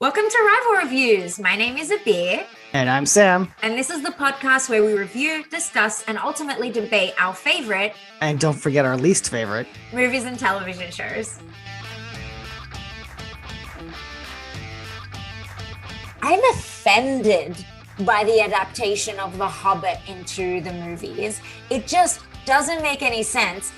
Welcome to Rival Reviews. My name is Abir, And I'm Sam. and this is the podcast where we review, discuss, and ultimately debate our favorite And don't forget our least favorite. movies and television shows. I'm offended by the adaptation of The Hobbit into the movies. It just doesn't make any sense.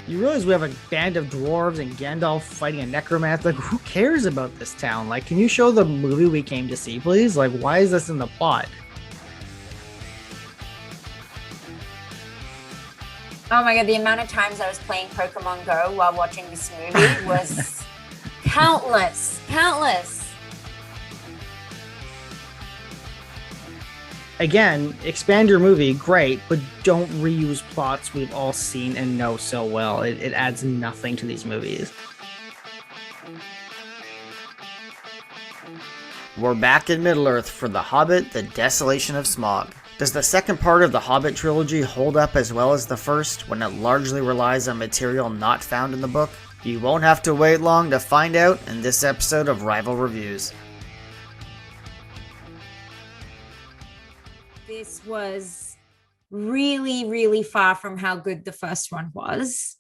You realize we have a band of dwarves and Gandalf fighting a necromancer. Like, who cares about this town? Like, can you show the movie we came to see, please? Like, why is this in the plot? Oh my God, the amount of times I was playing Pokemon Go while watching this movie was countless. Again, expand your movie, great, but don't reuse plots we've all seen and know so well. It adds nothing to these movies. We're back in Middle-earth for The Hobbit, The Desolation of Smaug. Does the second part of the Hobbit trilogy hold up as well as the first, when it largely relies on material not found in the book? You won't have to wait long to find out in this episode of Rival Reviews. This was really far from how good the first one was.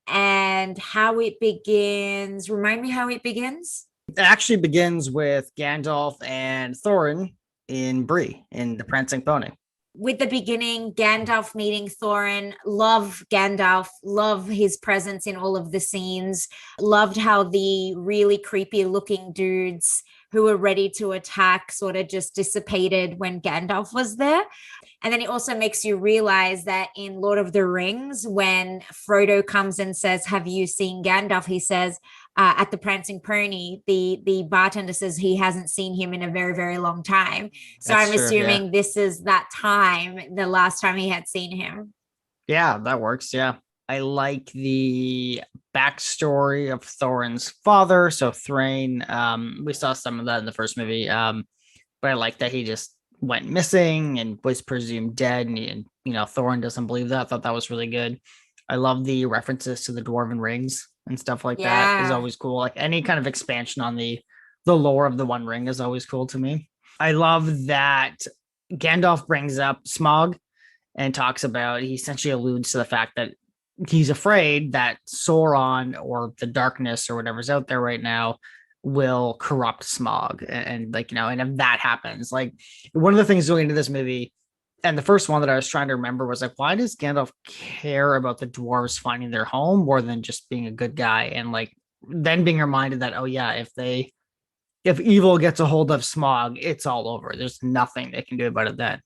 And how it begins, remind me how it begins? It actually begins with Gandalf and Thorin in Bree, in The Prancing Pony. With the beginning, Gandalf meeting Thorin, love Gandalf, love his presence in all of the scenes, loved how the really creepy looking dudes who were ready to attack sort of just dissipated when Gandalf was there. And then it also makes you realize that in Lord of the Rings, when Frodo comes and says, "Have you seen Gandalf?" He says, at the Prancing Pony, the bartender says he hasn't seen him in a very long time. So That's I'm true, assuming yeah. this is that time, the last time he had seen him. Yeah, that works. Yeah. I like the backstory of Thorin's father. So Thrain, we saw some of that in the first movie. But I like that he just went missing and was presumed dead. And Thorin doesn't believe that. I thought that was really good. I love the references to the Dwarven rings and stuff like that is Yeah. always cool. Like any kind of expansion on the lore of the One Ring is always cool to me. I love that Gandalf brings up Smaug and talks about, he essentially alludes to the fact that he's afraid that Sauron or the darkness or whatever's out there right now will corrupt Smaug. And and if that happens, like, one of the things going into this movie and the first one that I was trying to remember was like, why does Gandalf care about the dwarves finding their home more than just being a good guy? And like, then being reminded that, oh yeah, if evil gets a hold of Smaug, it's all over. There's nothing they can do about it then.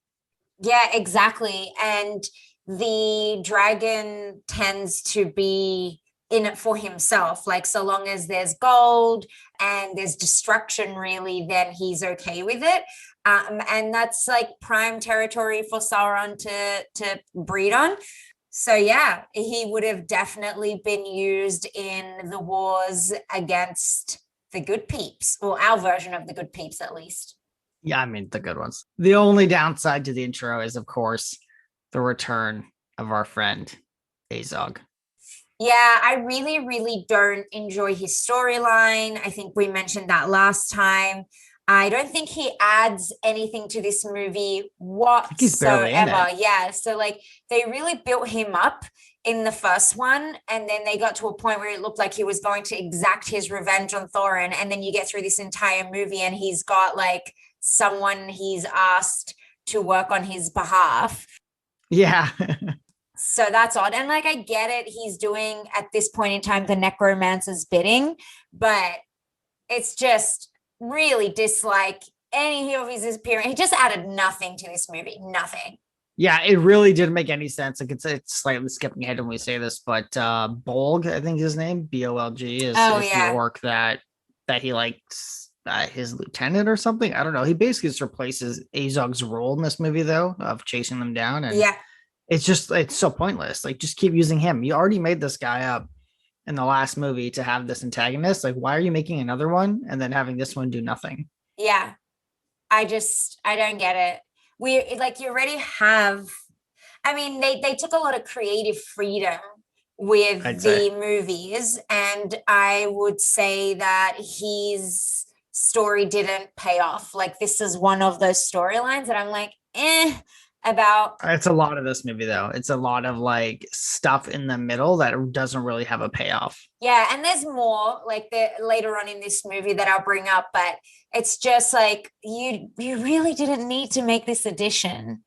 Yeah, exactly. And the dragon tends to be in it for himself. Like, so long as there's gold and there's destruction, really, then he's okay with it. And that's like prime territory for Sauron to breed on. So yeah, he would have definitely been used in the wars against the good peeps, or our version of the good peeps, at least. Yeah, I mean, the good ones. The only downside to the intro is, of course, the return of our friend Azog. Yeah, I really don't enjoy his storyline. I think we mentioned that last time. I don't think he adds anything to this movie He's barely in whatsoever. it. Yeah, so like they really built him up in the first one, and then they got to a point where it looked like he was going to exact his revenge on Thorin, and then you get through this entire movie and he's got like someone he's asked to work on his behalf. Yeah. So that's odd. And like, I get it. He's doing at this point in time the necromancer's bidding, but it's just really dislike any of his appearance. He just added nothing to this movie. Nothing. Yeah, it really didn't make any sense. Like, it's slightly skipping ahead when we say this, but Bolg, I think his name, Bolg, is the orc that he likes, his lieutenant or something. I don't know. He basically just replaces Azog's role in this movie, though, of chasing them down. And Yeah. it's so pointless. Like, just keep using him. You already made this guy up in the last movie to have this antagonist. Like, why are you making another one and then having this one do nothing? Yeah. I don't get it. You already have, I mean, they took a lot of creative freedom with I'd the say. movies, and I would say that his story didn't pay off. Like, this is one of those storylines that I'm like, about. It's a lot of this movie though. It's a lot of like stuff in the middle that doesn't really have a payoff. Yeah, and there's more like later on in this movie that I'll bring up, but it's just like you really didn't need to make this addition.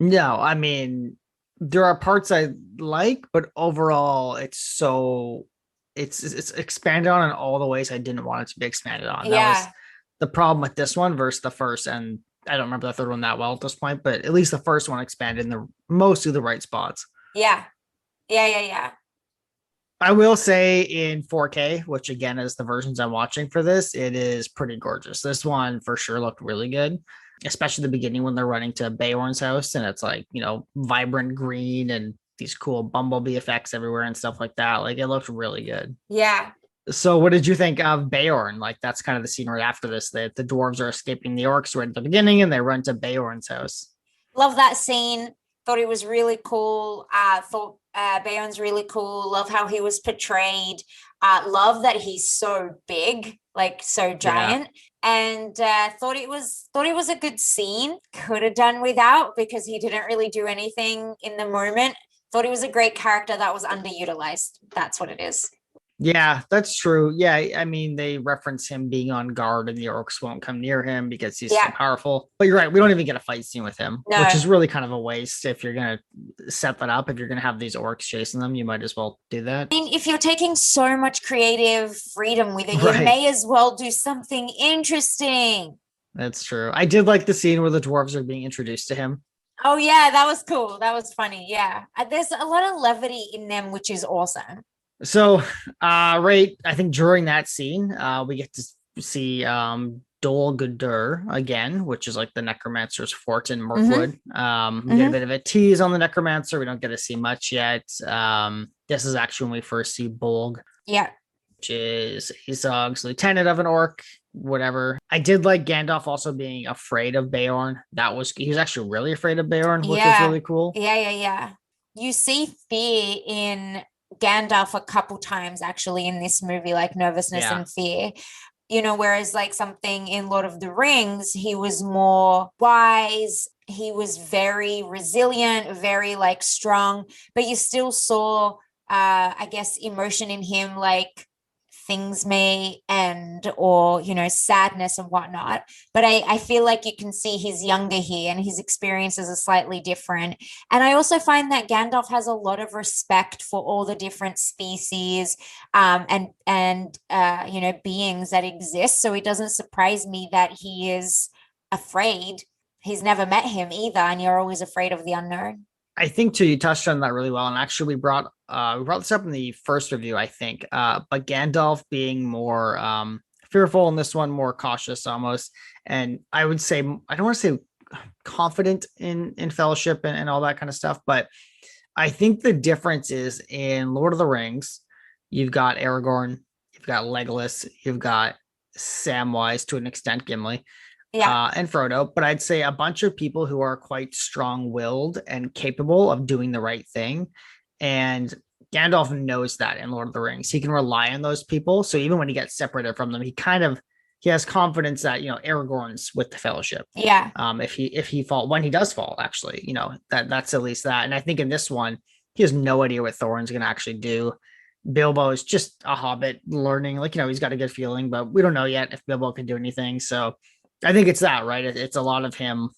No, I mean, there are parts I like, but overall it's expanded on in all the ways I didn't want it to be expanded on. That was Yeah, the problem with this one versus the first. And I don't remember the third one that well at this point, but at least the first one expanded in the most of the right spots. yeah, yeah. I will say in 4K, which again is the versions I'm watching for this, it is pretty gorgeous. This one for sure looked really good, especially the beginning when they're running to Beorn's house and it's like, vibrant green and these cool bumblebee effects everywhere and stuff like that. Like it looked really good. Yeah. So what did you think of Beorn? Like that's kind of the scene right after this, that the dwarves are escaping the orcs right at the beginning and they run to Beorn's house. Love that scene. Thought it was really cool. Thought Beorn's really cool. Love how he was portrayed. Love that he's so big, like so giant. And thought it was a good scene. Could have done without because he didn't really do anything in the moment. Thought he was a great character that was underutilized. That's what it is. Yeah, that's true. Yeah, I mean, they reference him being on guard and the orcs won't come near him because he's so powerful. But you're right, we don't even get a fight scene with him, which is really kind of a waste. If you're going to set that up, if you're going to have these orcs chasing them, you might as well do that. I mean, if you're taking so much creative freedom with it, you may as well do something interesting. That's true. I did like the scene where the dwarves are being introduced to him. Oh, yeah, that was cool. That was funny. Yeah. There's a lot of levity in them, which is awesome. So, right, I think during that scene, we get to see Dol Guldur again, which is like the necromancer's fort in Mirkwood. We get a bit of a tease on the necromancer. We don't get to see much yet. This is actually when we first see Bolg. Yeah. Which is Azog's lieutenant of an orc, whatever. I did like Gandalf also being afraid of Beorn. He was actually really afraid of Beorn, which was really cool. Yeah. You see fear in Gandalf a couple times actually in this movie, like nervousness and fear, whereas like something in Lord of the Rings, he was more wise, he was very resilient, very like strong, but you still saw I guess emotion in him, like things may end or sadness and whatnot, but I feel like you can see he's younger here and his experiences are slightly different. And I also find that Gandalf has a lot of respect for all the different species and beings that exist, so it doesn't surprise me that he is afraid. He's never met him either, and you're always afraid of the unknown. I think too, you touched on that really well. And actually we brought this up in the first review, I think. But Gandalf being more fearful in this one, more cautious almost. And I would say, I don't want to say confident in fellowship and all that kind of stuff, but I think the difference is in Lord of the Rings, you've got Aragorn, you've got Legolas, you've got Samwise to an extent, Gimli. And Frodo, but I'd say a bunch of people who are quite strong-willed and capable of doing the right thing. And Gandalf knows that in Lord of the Rings. He can rely on those people. So even when he gets separated from them, he has confidence that, Aragorn's with the Fellowship. Yeah. When he does fall, actually, that's at least that. And I think in this one, he has no idea what Thorin's going to actually do. Bilbo is just a hobbit learning, he's got a good feeling, but we don't know yet if Bilbo can do anything. So I think it's that, right? It's a lot of him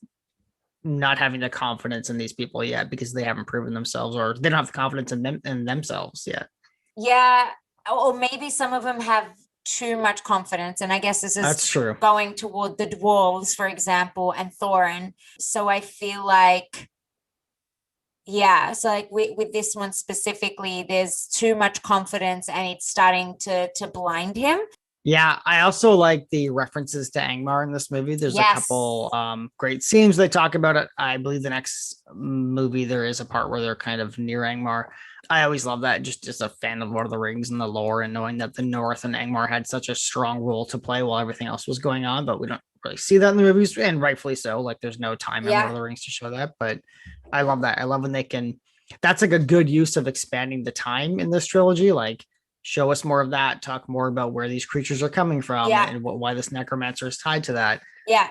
not having the confidence in these people yet because they haven't proven themselves, or they don't have the confidence in themselves yet. Yeah. Or maybe some of them have too much confidence. And I guess that's true. Going toward the dwarves, for example, and Thorin. So I feel like, so like with this one specifically, there's too much confidence and it's starting to blind him. Yeah, I also like the references to Angmar in this movie. There's a couple great scenes they talk about it. I believe the next movie there is a part where they're kind of near Angmar. I always love that, just as a fan of Lord of the Rings and the lore, and knowing that the North and Angmar had such a strong role to play while everything else was going on, but we don't really see that in the movies, and rightfully so. Like there's no time in Lord of the Rings to show that, but I love that. I love when they can that's like a good use of expanding the time in this trilogy. Like, show us more of that, talk more about where these creatures are coming from and why this necromancer is tied to that. Yeah.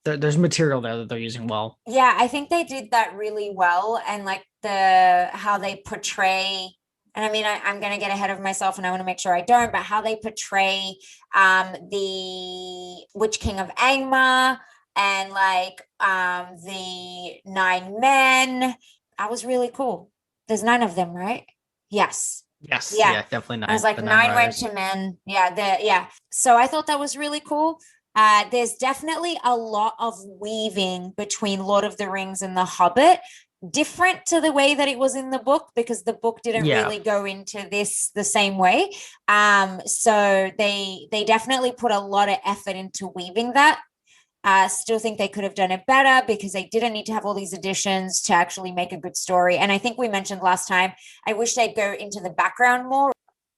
There's material there that they're using well. Yeah, I think they did that really well. And like how they portray, and I mean, I'm going to get ahead of myself and I want to make sure I don't, but how they portray the Witch King of Angmar and like the 9 men. That was really cool. There's 9 of them, right? Yes. Yes. Yeah, definitely 9. I was like 9 went to men. Yeah. So I thought that was really cool. There's definitely a lot of weaving between Lord of the Rings and The Hobbit, different to the way that it was in the book, because the book didn't really go into this the same way. So they definitely put a lot of effort into weaving that. Still think they could have done it better because they didn't need to have all these additions to actually make a good story. And I think we mentioned last time, I wish they'd go into the background more.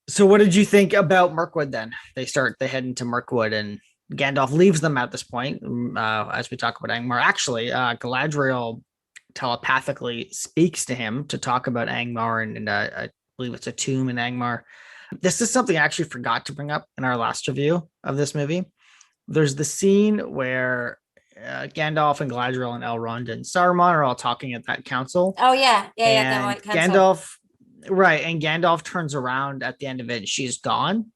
So what did you think about Mirkwood then? They head into Mirkwood and Gandalf leaves them at this point. As we talk about Angmar, actually, Galadriel telepathically speaks to him to talk about Angmar, and I believe it's a tomb in Angmar. This is something I actually forgot to bring up in our last review of this movie. There's the scene where Gandalf and Galadriel and Elrond and Saruman are all talking at that council. Oh yeah. And Gandalf, right? And Gandalf turns around at the end of it, and she's gone.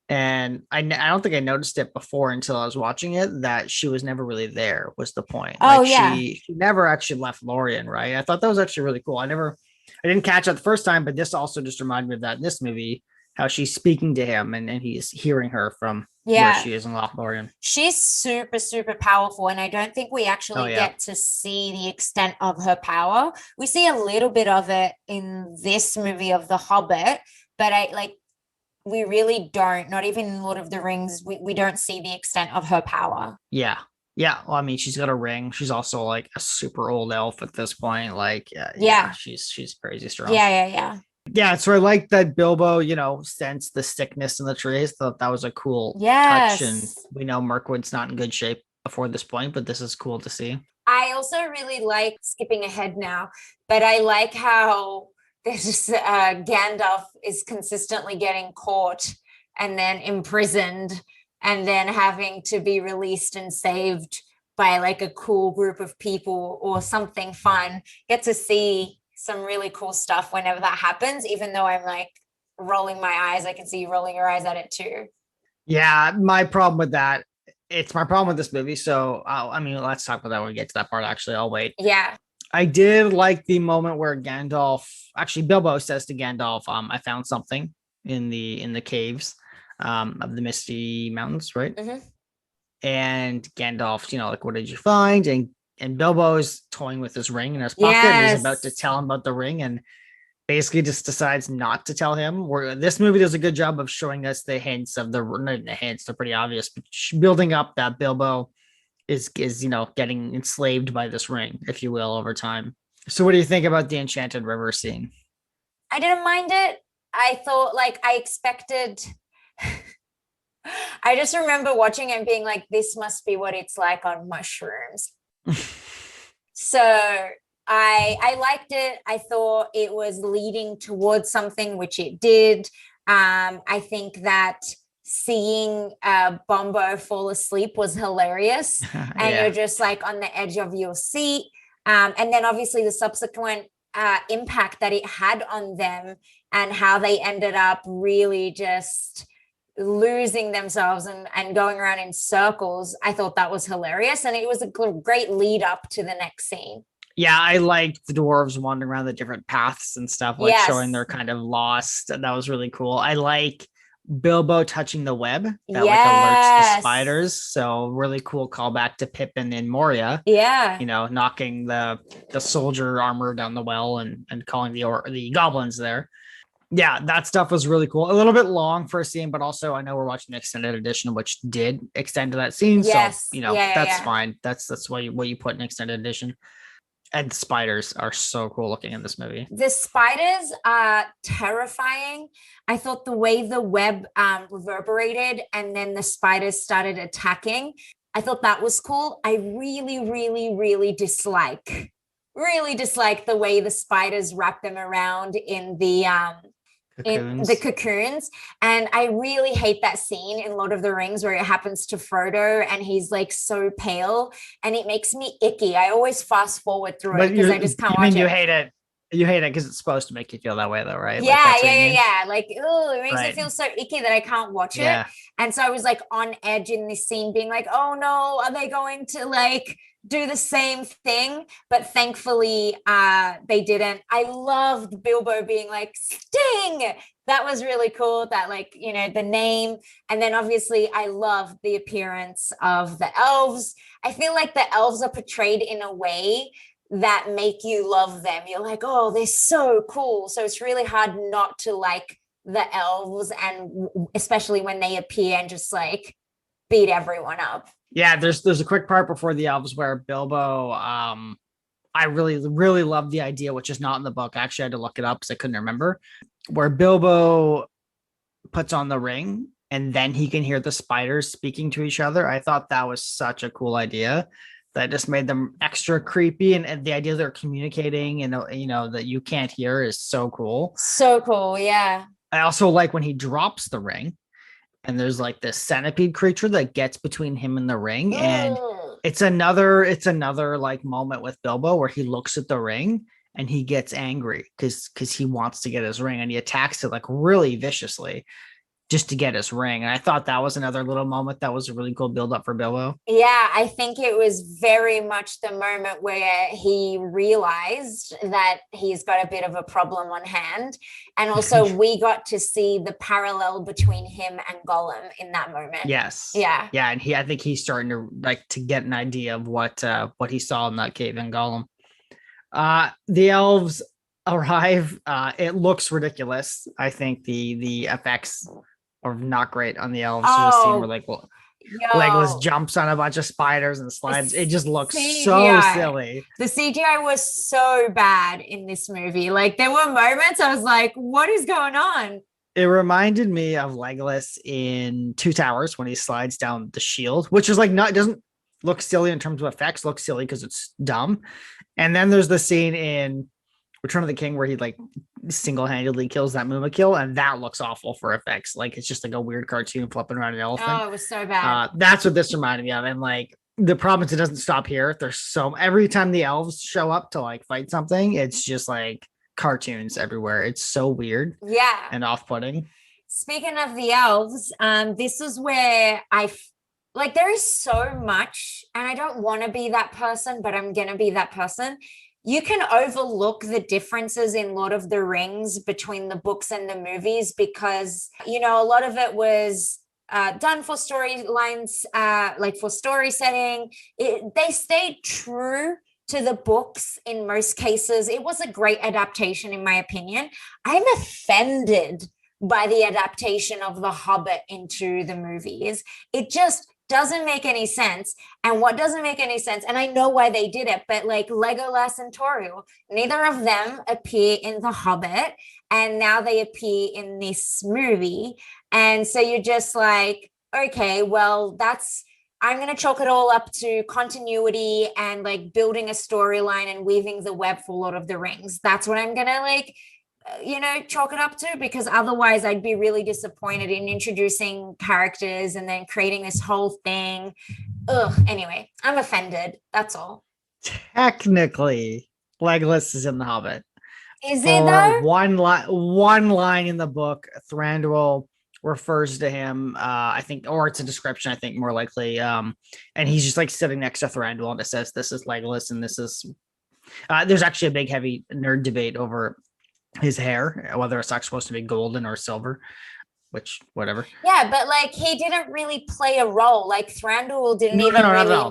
And I don't think I noticed it before until I was watching it, that she was never really there, was the point. Oh, like, yeah. She never actually left Lorien, right? I thought that was actually really cool. I didn't catch it the first time, but this also just reminded me of that in this movie, how she's speaking to him and he's hearing her from where she is in Lothlorien. She's super, super powerful. And I don't think we actually get to see the extent of her power. We see a little bit of it in this movie of The Hobbit, but we really don't, not even in Lord of the Rings, we don't see the extent of her power. Yeah. Well, I mean, she's got a ring. She's also like a super old elf at this point. Like, she's crazy strong. Yeah, so I like that Bilbo, sensed the sickness in the trees. Thought that was a cool touch. And we know Mirkwood's not in good shape before this point, but this is cool to see. I also really like, skipping ahead now, but I like how there's just Gandalf is consistently getting caught and then imprisoned and then having to be released and saved by like a cool group of people or something fun. Get to see some really cool stuff whenever that happens, even though I'm like rolling my eyes. I can see you rolling your eyes at it too. Yeah, my problem with that, it's my problem with this movie. So, let's talk about that when we get to that part. Actually, I'll wait. Yeah. I did like the moment where Bilbo says to Gandalf, I found something in the caves of the Misty Mountains, right? Mm-hmm. And Gandalf, like, what did you find? And Bilbo is toying with his ring in his pocket, and he's about to tell him about the ring, and basically just decides not to tell him. This movie does a good job of showing us the hints of the hints. They're pretty obvious, but building up that Bilbo is getting enslaved by this ring, if you will, over time. So what do you think about the Enchanted River scene? I didn't mind it. I thought, I expected I just remember watching it and being like, this must be what it's like on mushrooms. So I liked it. I thought it was leading towards something, which it did. I think that seeing Bombo fall asleep was hilarious. And you're just like on the edge of your seat. And then obviously the subsequent impact that it had on them and how they ended up really just losing themselves and going around in circles. I thought that was hilarious. And it was a great lead up to the next scene. Yeah, I liked the dwarves wandering around the different paths and stuff, showing they're kind of lost. That was really cool. I like Bilbo touching the web that alerts the spiders. So really cool callback to Pippin in Moria. Yeah. Knocking the soldier armor down the well and calling the goblins there. Yeah, that stuff was really cool. A little bit long for a scene, but also I know we're watching the extended edition, which did extend to that scene. Yes. So, that's fine. That's what you put in extended edition. And the spiders are so cool looking in this movie. The spiders are terrifying. I thought the way the web reverberated and then the spiders started attacking, I thought that was cool. I really, really, really dislike really dislike the way the spiders wrap them around in the cocoons. And I really hate that scene in Lord of the Rings where it happens to Frodo and he's like so pale and it makes me icky. I always fast forward through it because I just can't watch it. You hate it. You hate it because it's supposed to make you feel that way though, right? Yeah, like, yeah. Like, oh, it makes me feel so icky that I can't watch it. And so I was like on edge in this scene being like, oh no, are they going to like do the same thing? But thankfully they didn't. I loved Bilbo being like, Sting. That was really cool. That like, you know, the name. And then obviously I love the appearance of the elves. I feel like the elves are portrayed in a way that make you love them. You're like, oh, they're so cool. So it's really hard not to like the elves, and especially when they appear and just like beat everyone up. Yeah, there's a quick part before the elves where Bilbo, I really love the idea, which is not in the book. Actually, I had to look it up because I couldn't remember, where Bilbo puts on the ring and then he can hear the spiders speaking to each other. I thought that was such a cool idea. That just made them extra creepy, and the idea they're communicating and you know that you can't hear is so cool. So cool, yeah. I also like when he drops the ring, and there's like this centipede creature that gets between him and the ring, and it's another like moment with Bilbo where he looks at the ring and he gets angry because he wants to get his ring and he attacks it like really viciously just to get his ring. And I thought that was another little moment that was a really cool build up for Bilbo. Yeah, I think it was very much the moment where he realized that he's got a bit of a problem on hand. And also we got to see the parallel between him and Gollum in that moment. Yes. Yeah. Yeah. And I think he's starting to like to get an idea of what he saw in that cave in Gollum. The elves arrive. It looks ridiculous. I think the effects are not great on the elves. Oh, the scene where like Legolas jumps on a bunch of spiders and slides. It just looks so silly. The CGI was so bad in this movie. Like there were moments I was like, what is going on? It reminded me of Legolas in Two Towers when he slides down the shield, which is like it doesn't look silly in terms of effects, looks silly because it's dumb. And then there's the scene in Return of the King where he like single-handedly kills that Mumakil, and that looks awful for effects. Like it's just like a weird cartoon flipping around an elephant. Oh, it was so bad. That's what this reminded me of. And like the problem is it doesn't stop here. There's every time the elves show up to like fight something, it's just like cartoons everywhere. It's so weird. Yeah. And off-putting. Speaking of the elves, this is where like there is so much, and I don't want to be that person, but I'm gonna be that person. You can overlook the differences in Lord of the Rings between the books and the movies because, you know, a lot of it was done for storylines, like for story setting. They stayed true to the books in most cases. It was a great adaptation, in my opinion. I'm offended by the adaptation of The Hobbit into the movies. It just doesn't make any sense. And what doesn't make any sense, and I know why they did it, but like Legolas and Tauriel, neither of them appear in The Hobbit, and now they appear in this movie. And so you're just like, okay, well, I'm going to chalk it all up to continuity and like building a storyline and weaving the web for Lord of the Rings. That's what I'm going to like, you know, chalk it up to, because otherwise I'd be really disappointed in introducing characters and then creating this whole thing. Anyway, I'm offended. That's all. Technically, Legolas is in The Hobbit. Is he though? One line in the book, Thranduil refers to him, I think, or it's a description, I think more likely. And he's just like sitting next to Thranduil and it says, this is Legolas and this is, there's actually a big heavy nerd debate over his hair, whether it's actually supposed to be golden or silver, which whatever. Yeah, but like he didn't really play a role. Like Thranduil didn't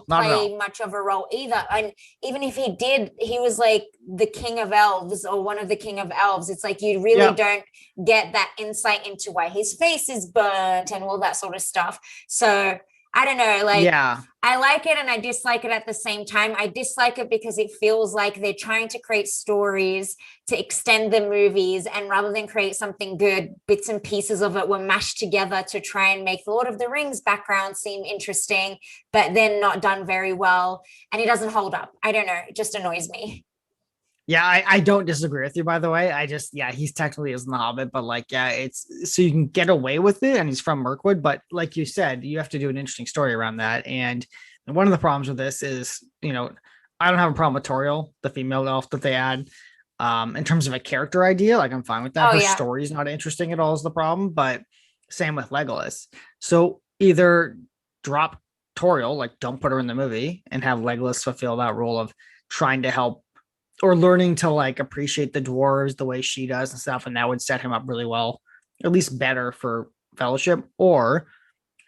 play much of a role either. And even if he did, he was like the king of elves or one of the king of elves. It's like you really don't get that insight into why his face is burnt and all that sort of stuff. So I don't know, like, I like it and I dislike it at the same time. I dislike it because it feels like they're trying to create stories to extend the movies, and rather than create something good, bits and pieces of it were mashed together to try and make the Lord of the Rings background seem interesting, but then not done very well. And it doesn't hold up. I don't know. It just annoys me. Yeah, I don't disagree with you, by the way. I just, yeah, he's technically isn't the Hobbit, but like, yeah, it's so you can get away with it, and he's from Mirkwood. But like you said, you have to do an interesting story around that. And one of the problems with this is, I don't have a problem with Toriel, the female elf that they add. In terms of a character idea, like I'm fine with that. Oh Her yeah. story's not interesting at all, is the problem. But same with Legolas. So either drop Toriel, like don't put her in the movie, and have Legolas fulfill that role of trying to help or learning to like appreciate the dwarves the way she does and stuff, and that would set him up really well, at least better for Fellowship. Or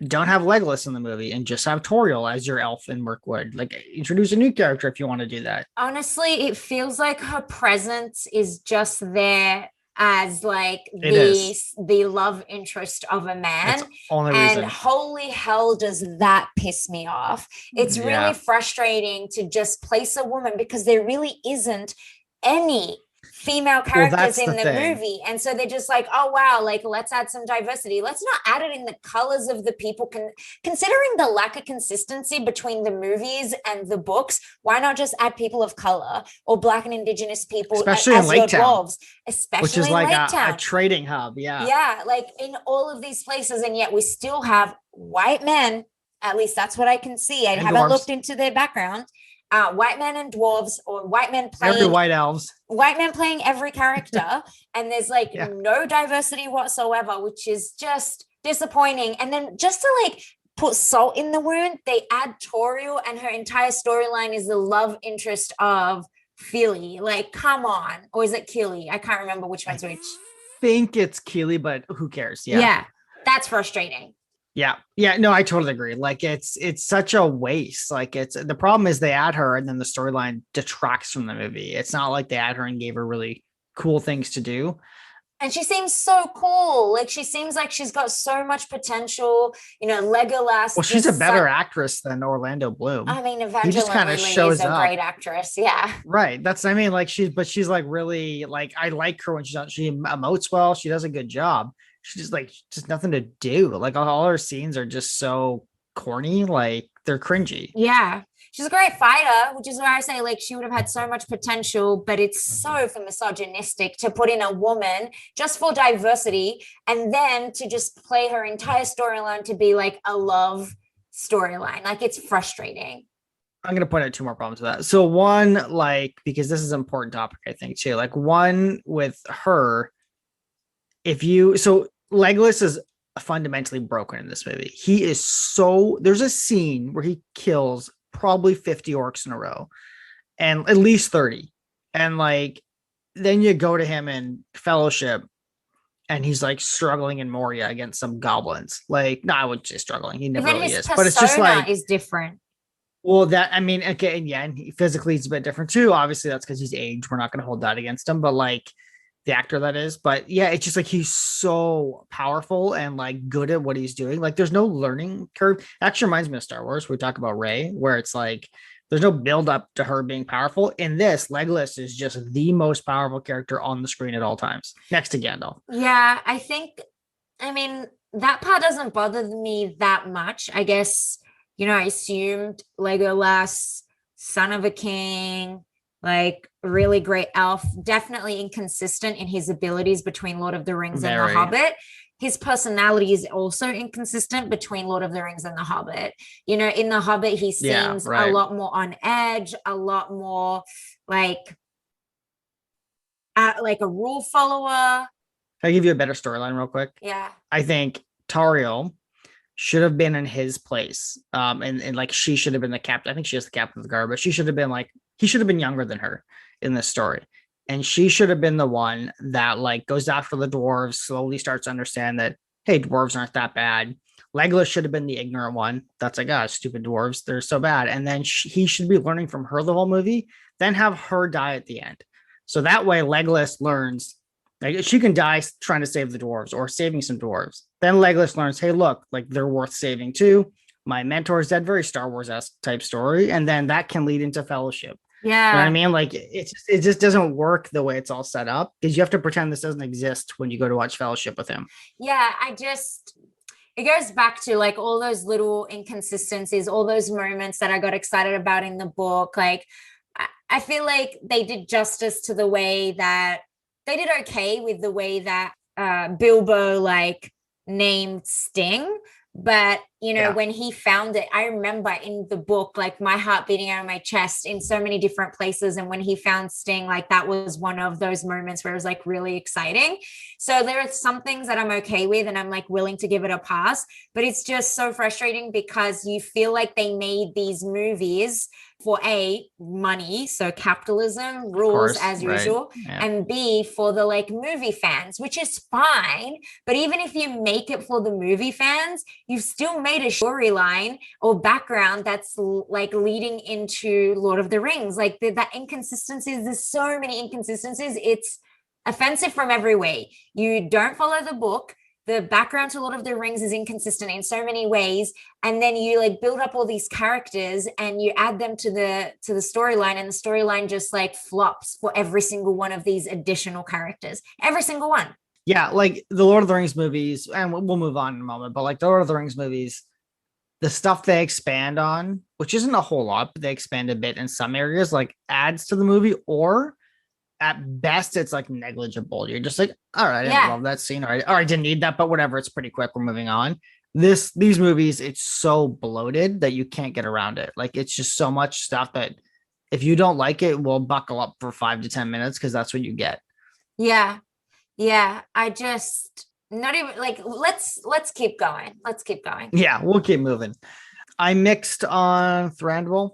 don't have Legolas in the movie and just have Toriel as your elf in Mirkwood. Like introduce a new character if you want to do that. Honestly, it feels like her presence is just there as like It is. the love interest of a man. That's only And reason. holy hell does that piss me off. It's Yeah. really frustrating to just place a woman because there really isn't any female characters that's in the the thing. movie. And so they're just like, oh wow, like let's add some diversity. Let's not add it in the colors of the people. Considering the lack of consistency between the movies and the books, why not just add people of color or Black and Indigenous people Especially in as your Lake Town, dwarves, especially which is in like Lake a Town. trading hub. Yeah. Yeah, like in all of these places, and yet we still have white men. At least that's what I can see. I And haven't dwarves. looked into their background. White men and dwarves, or white men Every playing white elves. every character, and there's like Yeah. no diversity whatsoever, which is just disappointing. And then just to like put salt in the wound, they add Toriel, and her entire storyline is the love interest of Philly. Like, come on. Or is it Killy? I can't remember which one's which. Think it's Keely, but who cares? Yeah. Yeah, that's frustrating. Yeah. No, I totally agree. Like it's such a waste. Like it's the problem is they add her and then the storyline detracts from the movie. It's not like they add her and gave her really cool things to do. And she seems so cool. Like she seems like she's got so much potential. Legolas. Well, she's a better actress than Orlando Bloom. I mean, He just kind Evangeline of Lilly shows is a up. great actress. Yeah. Right. That's I mean, like she's like really like I like her when she emotes well. She does a good job. She's just nothing to do. Like all her scenes are just so corny. Like they're cringy. Yeah. She's a great fighter, which is why I say like she would have had so much potential, but it's so misogynistic to put in a woman just for diversity and then to just play her entire storyline to be like a love storyline. Like it's frustrating. I'm gonna point out two more problems with that. So one, like, because this is an important topic, I think, too. Like one with her, so Legolas is fundamentally broken in this movie. He is there's a scene where he kills probably 50 orcs in a row and at least 30. And like then you go to him in Fellowship and he's like struggling in Moria against some goblins. Like, no, I wouldn't say struggling. He never really is. But it's just like is different. Well, that I mean, okay, and yeah, and physically he's a bit different too. Obviously, that's because he's aged. We're not going to hold that against him, but like the actor that is. But yeah, it's just like he's so powerful and like good at what he's doing. Like, there's no learning curve. It actually reminds me of Star Wars. We talk about Rey, where it's like there's no build up to her being powerful. In this, Legolas is just the most powerful character on the screen at all times, next to Gandalf. Yeah, I mean, that part doesn't bother me that much. I guess. I assumed Legolas, son of a king, like really great elf, definitely inconsistent in his abilities between Lord of the Rings and The Hobbit. His personality is also inconsistent between Lord of the Rings and The Hobbit. In The Hobbit, he seems a lot more on edge, a lot more like a rule follower. Can I give you a better storyline real quick? Yeah. I think Tauriel should have been in his place. And like she should have been the captain. I think she is the captain of the guard, but she should have been he should have been younger than her in this story. And she should have been the one that like goes after the dwarves, slowly starts to understand that, hey, dwarves aren't that bad. Legolas should have been the ignorant one. That's like, stupid dwarves. They're so bad. And then he should be learning from her the whole movie, then have her die at the end. So that way Legolas learns, like she can die trying to save the dwarves or saving some dwarves. Then Legolas learns, hey, look, like they're worth saving too. My mentor's dead, very Star Wars-esque type story. And then that can lead into Fellowship. Yeah. You know what I mean? Like it just doesn't work the way it's all set up because you have to pretend this doesn't exist when you go to watch Fellowship with him. Yeah, it goes back to like all those little inconsistencies, all those moments that I got excited about in the book. Like I feel like they did justice to the way that they did okay with the way that Bilbo like named Sting. But Yeah. when he found it, I remember in the book, like my heart beating out of my chest in so many different places. And when he found Sting, like that was one of those moments where it was like really exciting. So there are some things that I'm okay with and I'm like willing to give it a pass. But it's just so frustrating because you feel like they made these movies for money, so capitalism rules as usual, Yeah. and B, for the like movie fans, which is fine. But even if you make it for the movie fans, you've still made a storyline or background that's like leading into Lord of the Rings. Like that inconsistencies, there's so many inconsistencies. It's offensive from every way. You don't follow the book. The background to Lord of the Rings is inconsistent in so many ways, and then you like build up all these characters and you add them to the storyline, and the storyline just like flops for every single one of these additional characters, every single one. Yeah, like the Lord of the Rings movies, and we'll move on in a moment, but like the Lord of the Rings movies, the stuff they expand on, which isn't a whole lot, but they expand a bit in some areas, like adds to the movie, or at best it's like negligible. You're just like, all right, I didn't love that scene, or I didn't need that, but whatever, it's pretty quick, we're moving on. These movies, it's so bloated that you can't get around it. Like it's just so much stuff that if you don't like it, we'll buckle up for 5 to 10 minutes because that's what you get. Yeah, I just not even like let's keep going. Yeah, we'll keep moving. I mixed on Thranduil.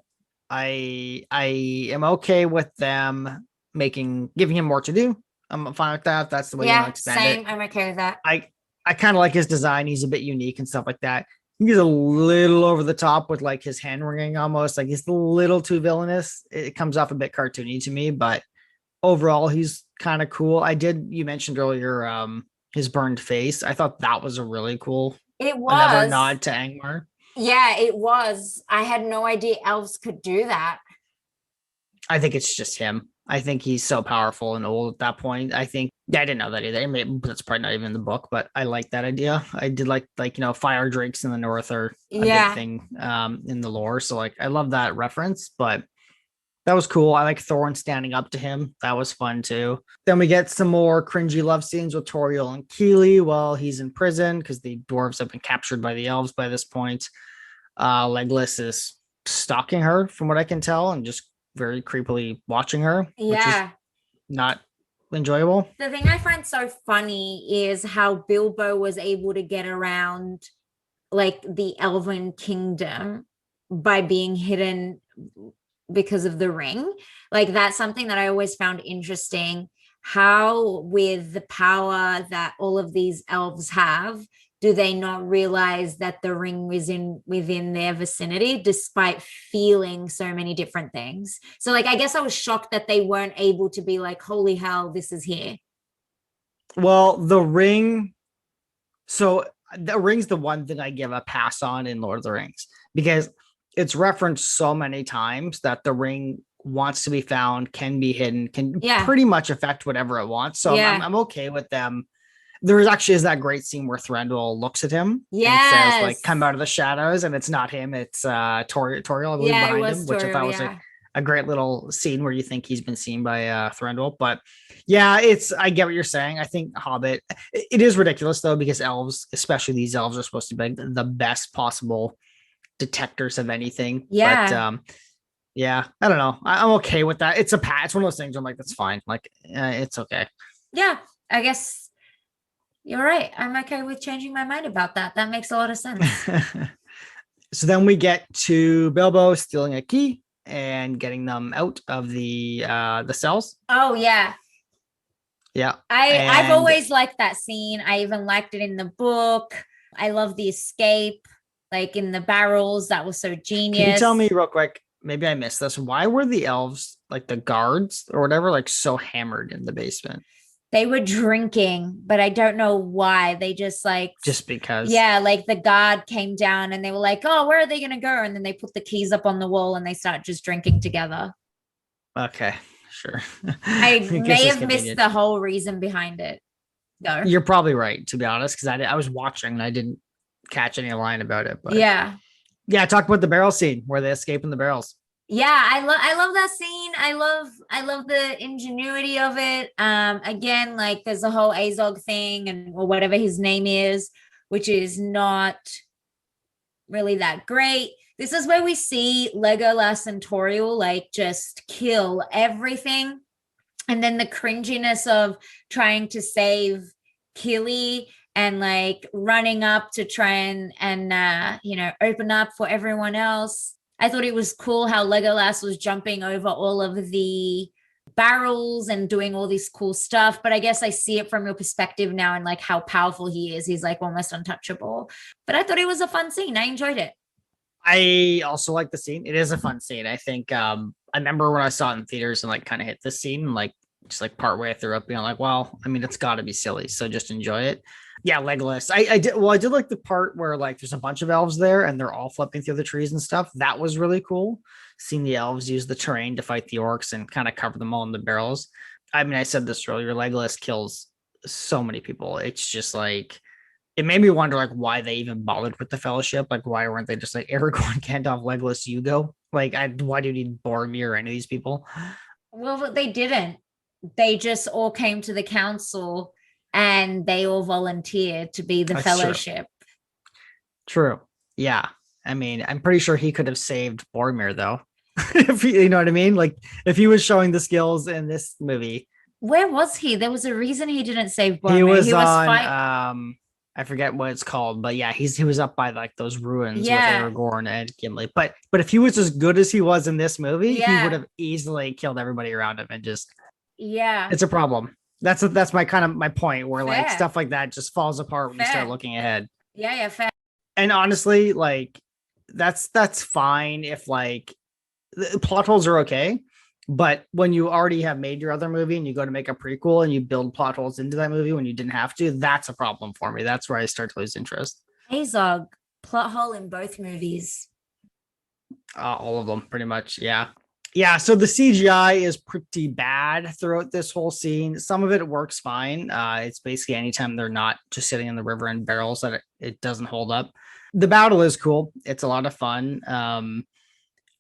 I am okay with them giving him more to do. I'm fine with that. That's the way you want to expand same. it. I'm okay with that. I kind of like his design. He's a bit unique and stuff like that. He's a little over the top with like his hand wringing almost. Like he's a little too villainous. It comes off a bit cartoony to me, but overall he's kind of cool. You mentioned earlier his burned face. I thought that was a really cool another nod to Angmar. Yeah, it was. I had no idea elves could do that. I think it's just him. I think he's so powerful and old at that point. I didn't know that either. That's probably not even in the book, but I like that idea. I did like fire drakes in the north are a big thing in the lore. So like I love that reference, but that was cool. I like Thorin standing up to him. That was fun too. Then we get some more cringy love scenes with Toriel and Keely while he's in prison because the dwarves have been captured by the elves by this point. Legolas is stalking her from what I can tell and just very creepily watching her, which is not enjoyable. The thing I find so funny is how Bilbo was able to get around like the Elven kingdom by being hidden because of the ring. Like that's something that I always found interesting, how with the power that all of these elves have, do they not realize that the ring is within their vicinity despite feeling so many different things? So like I guess I was shocked that they weren't able to be like, holy hell, this is here. Well, the ring's the one thing I give a pass on in Lord of the Rings because it's referenced so many times that the ring wants to be found, can be hidden, can pretty much affect whatever it wants. So I'm okay with them. There is that great scene where Thranduil looks at him and says, like, come out of the shadows, and it's not him, it's Toriel, I believe, behind him, which I thought was a great little scene where you think he's been seen by Thranduil. But yeah, I get what you're saying. I think Hobbit, it is ridiculous though, because elves, especially these elves, are supposed to be the best possible detectors of anything. But I don't know. I'm okay with that. It's one of those things where I'm like, that's fine. Like, it's okay. Yeah, I guess you're right. I'm okay with changing my mind about that. That makes a lot of sense. So then we get to Bilbo stealing a key and getting them out of the cells. Oh yeah. Yeah. I've always liked that scene. I even liked it in the book. I love the escape, like in the barrels. That was so genius. Can you tell me real quick? Maybe I missed this. Why were the elves, like the guards or whatever, like so hammered in the basement? They were drinking, but I don't know why. They just because. Yeah, like the guard came down and they were like, oh, where are they going to go? And then they put the keys up on the wall and they start just drinking together. Okay, sure. I may have missed the whole reason behind it, though. You're probably right, to be honest, because I was watching and I didn't catch any line about it. But yeah, talk about the barrel scene where they escape in the barrels. Yeah, I love that scene. I love the ingenuity of it. Again, like there's the whole Azog thing or whatever his name is, which is not really that great. This is where we see Legolas and Toriel like just kill everything. And then the cringiness of trying to save Killy and like running up to try and open up for everyone else. I thought it was cool how Legolas was jumping over all of the barrels and doing all this cool stuff. But I guess I see it from your perspective now and like how powerful he is. He's like almost untouchable. But I thought it was a fun scene. I enjoyed it. I also like the scene. It is a fun scene. I think I remember when I saw it in theaters and like kind of hit this scene and like just like partway through it being like, well, I mean, it's got to be silly. So just enjoy it. Yeah, Legolas. I did like the part where like there's a bunch of elves there and they're all flipping through the trees and stuff. That was really cool. Seeing the elves use the terrain to fight the orcs and kind of cover them all in the barrels. I mean, I said this earlier, Legolas kills so many people. It's just like, it made me wonder like why they even bothered with the Fellowship. Like, why weren't they just like Aragorn, Gandalf, Legolas, Hugo? Like, why do you need Boromir or any of these people? Well, they didn't. They just all came to the council and they all volunteered to be the Fellowship. True. Yeah. I mean, I'm pretty sure he could have saved Boromir though. If you know what I mean? Like if he was showing the skills in this movie. Where was he? There was a reason he didn't save Boromir. He was on I forget what it's called, but yeah, he was up by like those ruins with Aragorn and Gimli. But if he was as good as he was in this movie, he would have easily killed everybody around him and just it's a problem. That's my kind of my point where like stuff like that just falls apart when you start looking ahead. Yeah, fair. And honestly, like that's fine if like the plot holes are okay. But when you already have made your other movie and you go to make a prequel and you build plot holes into that movie when you didn't have to, that's a problem for me. That's where I start to lose interest. Azog, plot hole in both movies. All of them, pretty much. Yeah. Yeah. So the CGI is pretty bad throughout this whole scene. Some of it works fine. It's basically anytime they're not just sitting in the river in barrels that it doesn't hold up. The battle is cool. It's a lot of fun.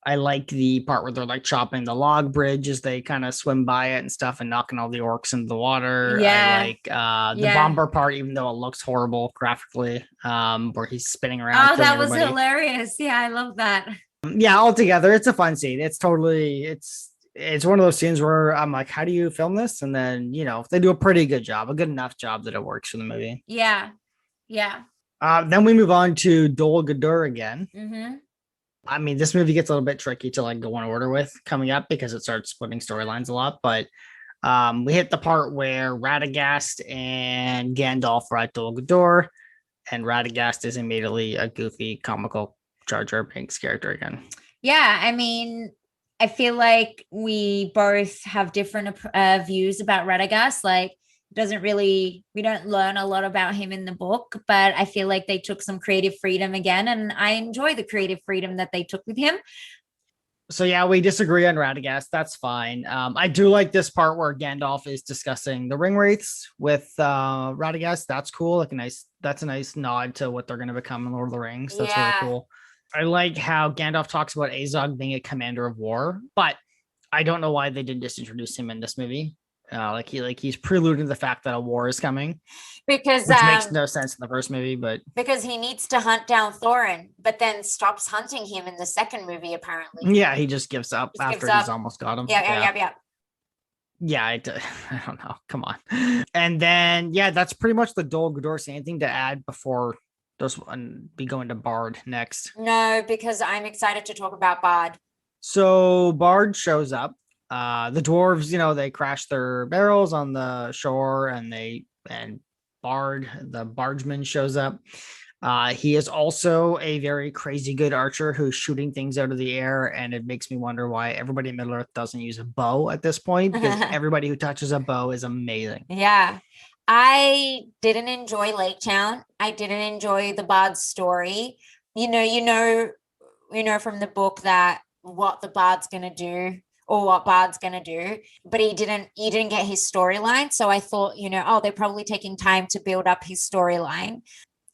I like the part where they're like chopping the log bridge as they kind of swim by it and stuff and knocking all the orcs into the water. Yeah. I like the bomber part, even though it looks horrible graphically, where he's spinning around. Oh, that was hilarious. Yeah, I love that. Yeah, altogether, it's a fun scene. It's totally, it's one of those scenes where I'm like, how do you film this? And then, they do a pretty good job, a good enough job that it works for the movie. Yeah. Yeah. Then we move on to Dol Guldur again. Mm-hmm. I mean, this movie gets a little bit tricky to like go in order with coming up because it starts splitting storylines a lot. But we hit the part where Radagast and Gandalf are at Dol Guldur, and Radagast is immediately a goofy, comical Jar Jar Binks character again. Yeah, I mean, I feel like we both have different views about Radagast. Like, we don't learn a lot about him in the book, but I feel like they took some creative freedom again, and I enjoy the creative freedom that they took with him. So yeah, we disagree on Radagast. That's fine. I do like this part where Gandalf is discussing the ring wraiths with Radagast. That's cool. That's a nice nod to what they're going to become in Lord of the Rings. That's really cool. I like how Gandalf talks about Azog being a commander of war, but I don't know why they didn't just introduce him in this movie. He's preluding the fact that a war is coming, which makes no sense in the first movie, but because he needs to hunt down Thorin, but then stops hunting him in the second movie. Apparently, yeah, he just gives up after he's almost got him. Yeah. Yeah, I don't know. Come on, and then that's pretty much the Dol Guldur scene. Anything to add before be going to Bard next? No, because I'm excited to talk about Bard. So Bard shows up. The dwarves, they crash their barrels on the shore, and Bard, the bargeman, shows up. He is also a very crazy good archer who's shooting things out of the air, and it makes me wonder why everybody in Middle Earth doesn't use a bow at this point, because everybody who touches a bow is amazing. Yeah. I didn't enjoy Lake Town. I didn't enjoy the Bard's story. You know from the book that what the Bard's going to do, or what Bard's going to do, but you didn't get his storyline. So I thought, they're probably taking time to build up his storyline.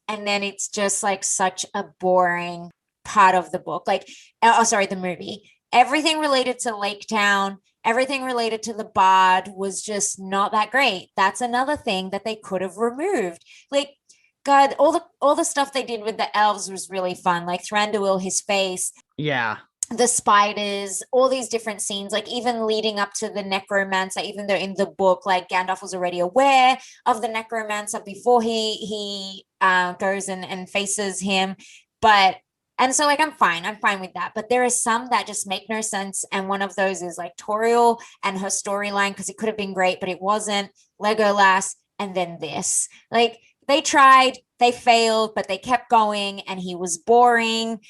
And then it's just like such a boring part of the book. The movie. Everything related to Lake Town Everything related to the bard was just not that great. That's another thing that they could have removed. Like, God, all the stuff they did with the elves was really fun. Like Thranduil, his face, Yeah. the spiders, all these different scenes, like even leading up to the necromancer, even though in the book, like Gandalf was already aware of the necromancer before he goes and faces him. But and so like I'm fine with that. But there are some that just make no sense. And one of those is like Toriel and her storyline, because it could have been great, but it wasn't. Legolas, and then this. Like they tried, they failed, but they kept going, and he was boring.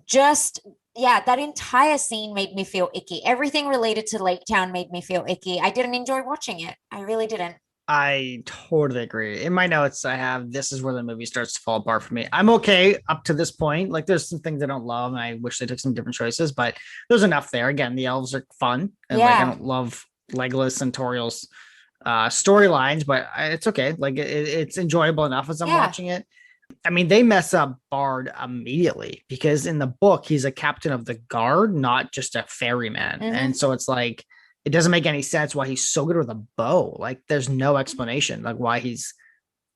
Just yeah, that entire scene made me feel icky. Everything related to Lake Town made me feel icky. I didn't enjoy watching it. I really didn't. I totally agree. In my notes, I have this is where the movie starts to fall apart for me. I'm okay up to this point. Like, there's some things I don't love, and I wish they took some different choices, but there's enough there. Again, the elves are fun, and like I don't love Legolas and Toriel's storylines, but it's okay. Like, it's enjoyable enough as I'm watching it. I mean, they mess up Bard immediately because in the book, he's a captain of the guard, not just a ferryman. And so it's like, it doesn't make any sense why he's so good with a bow. Like, there's no explanation, like why he's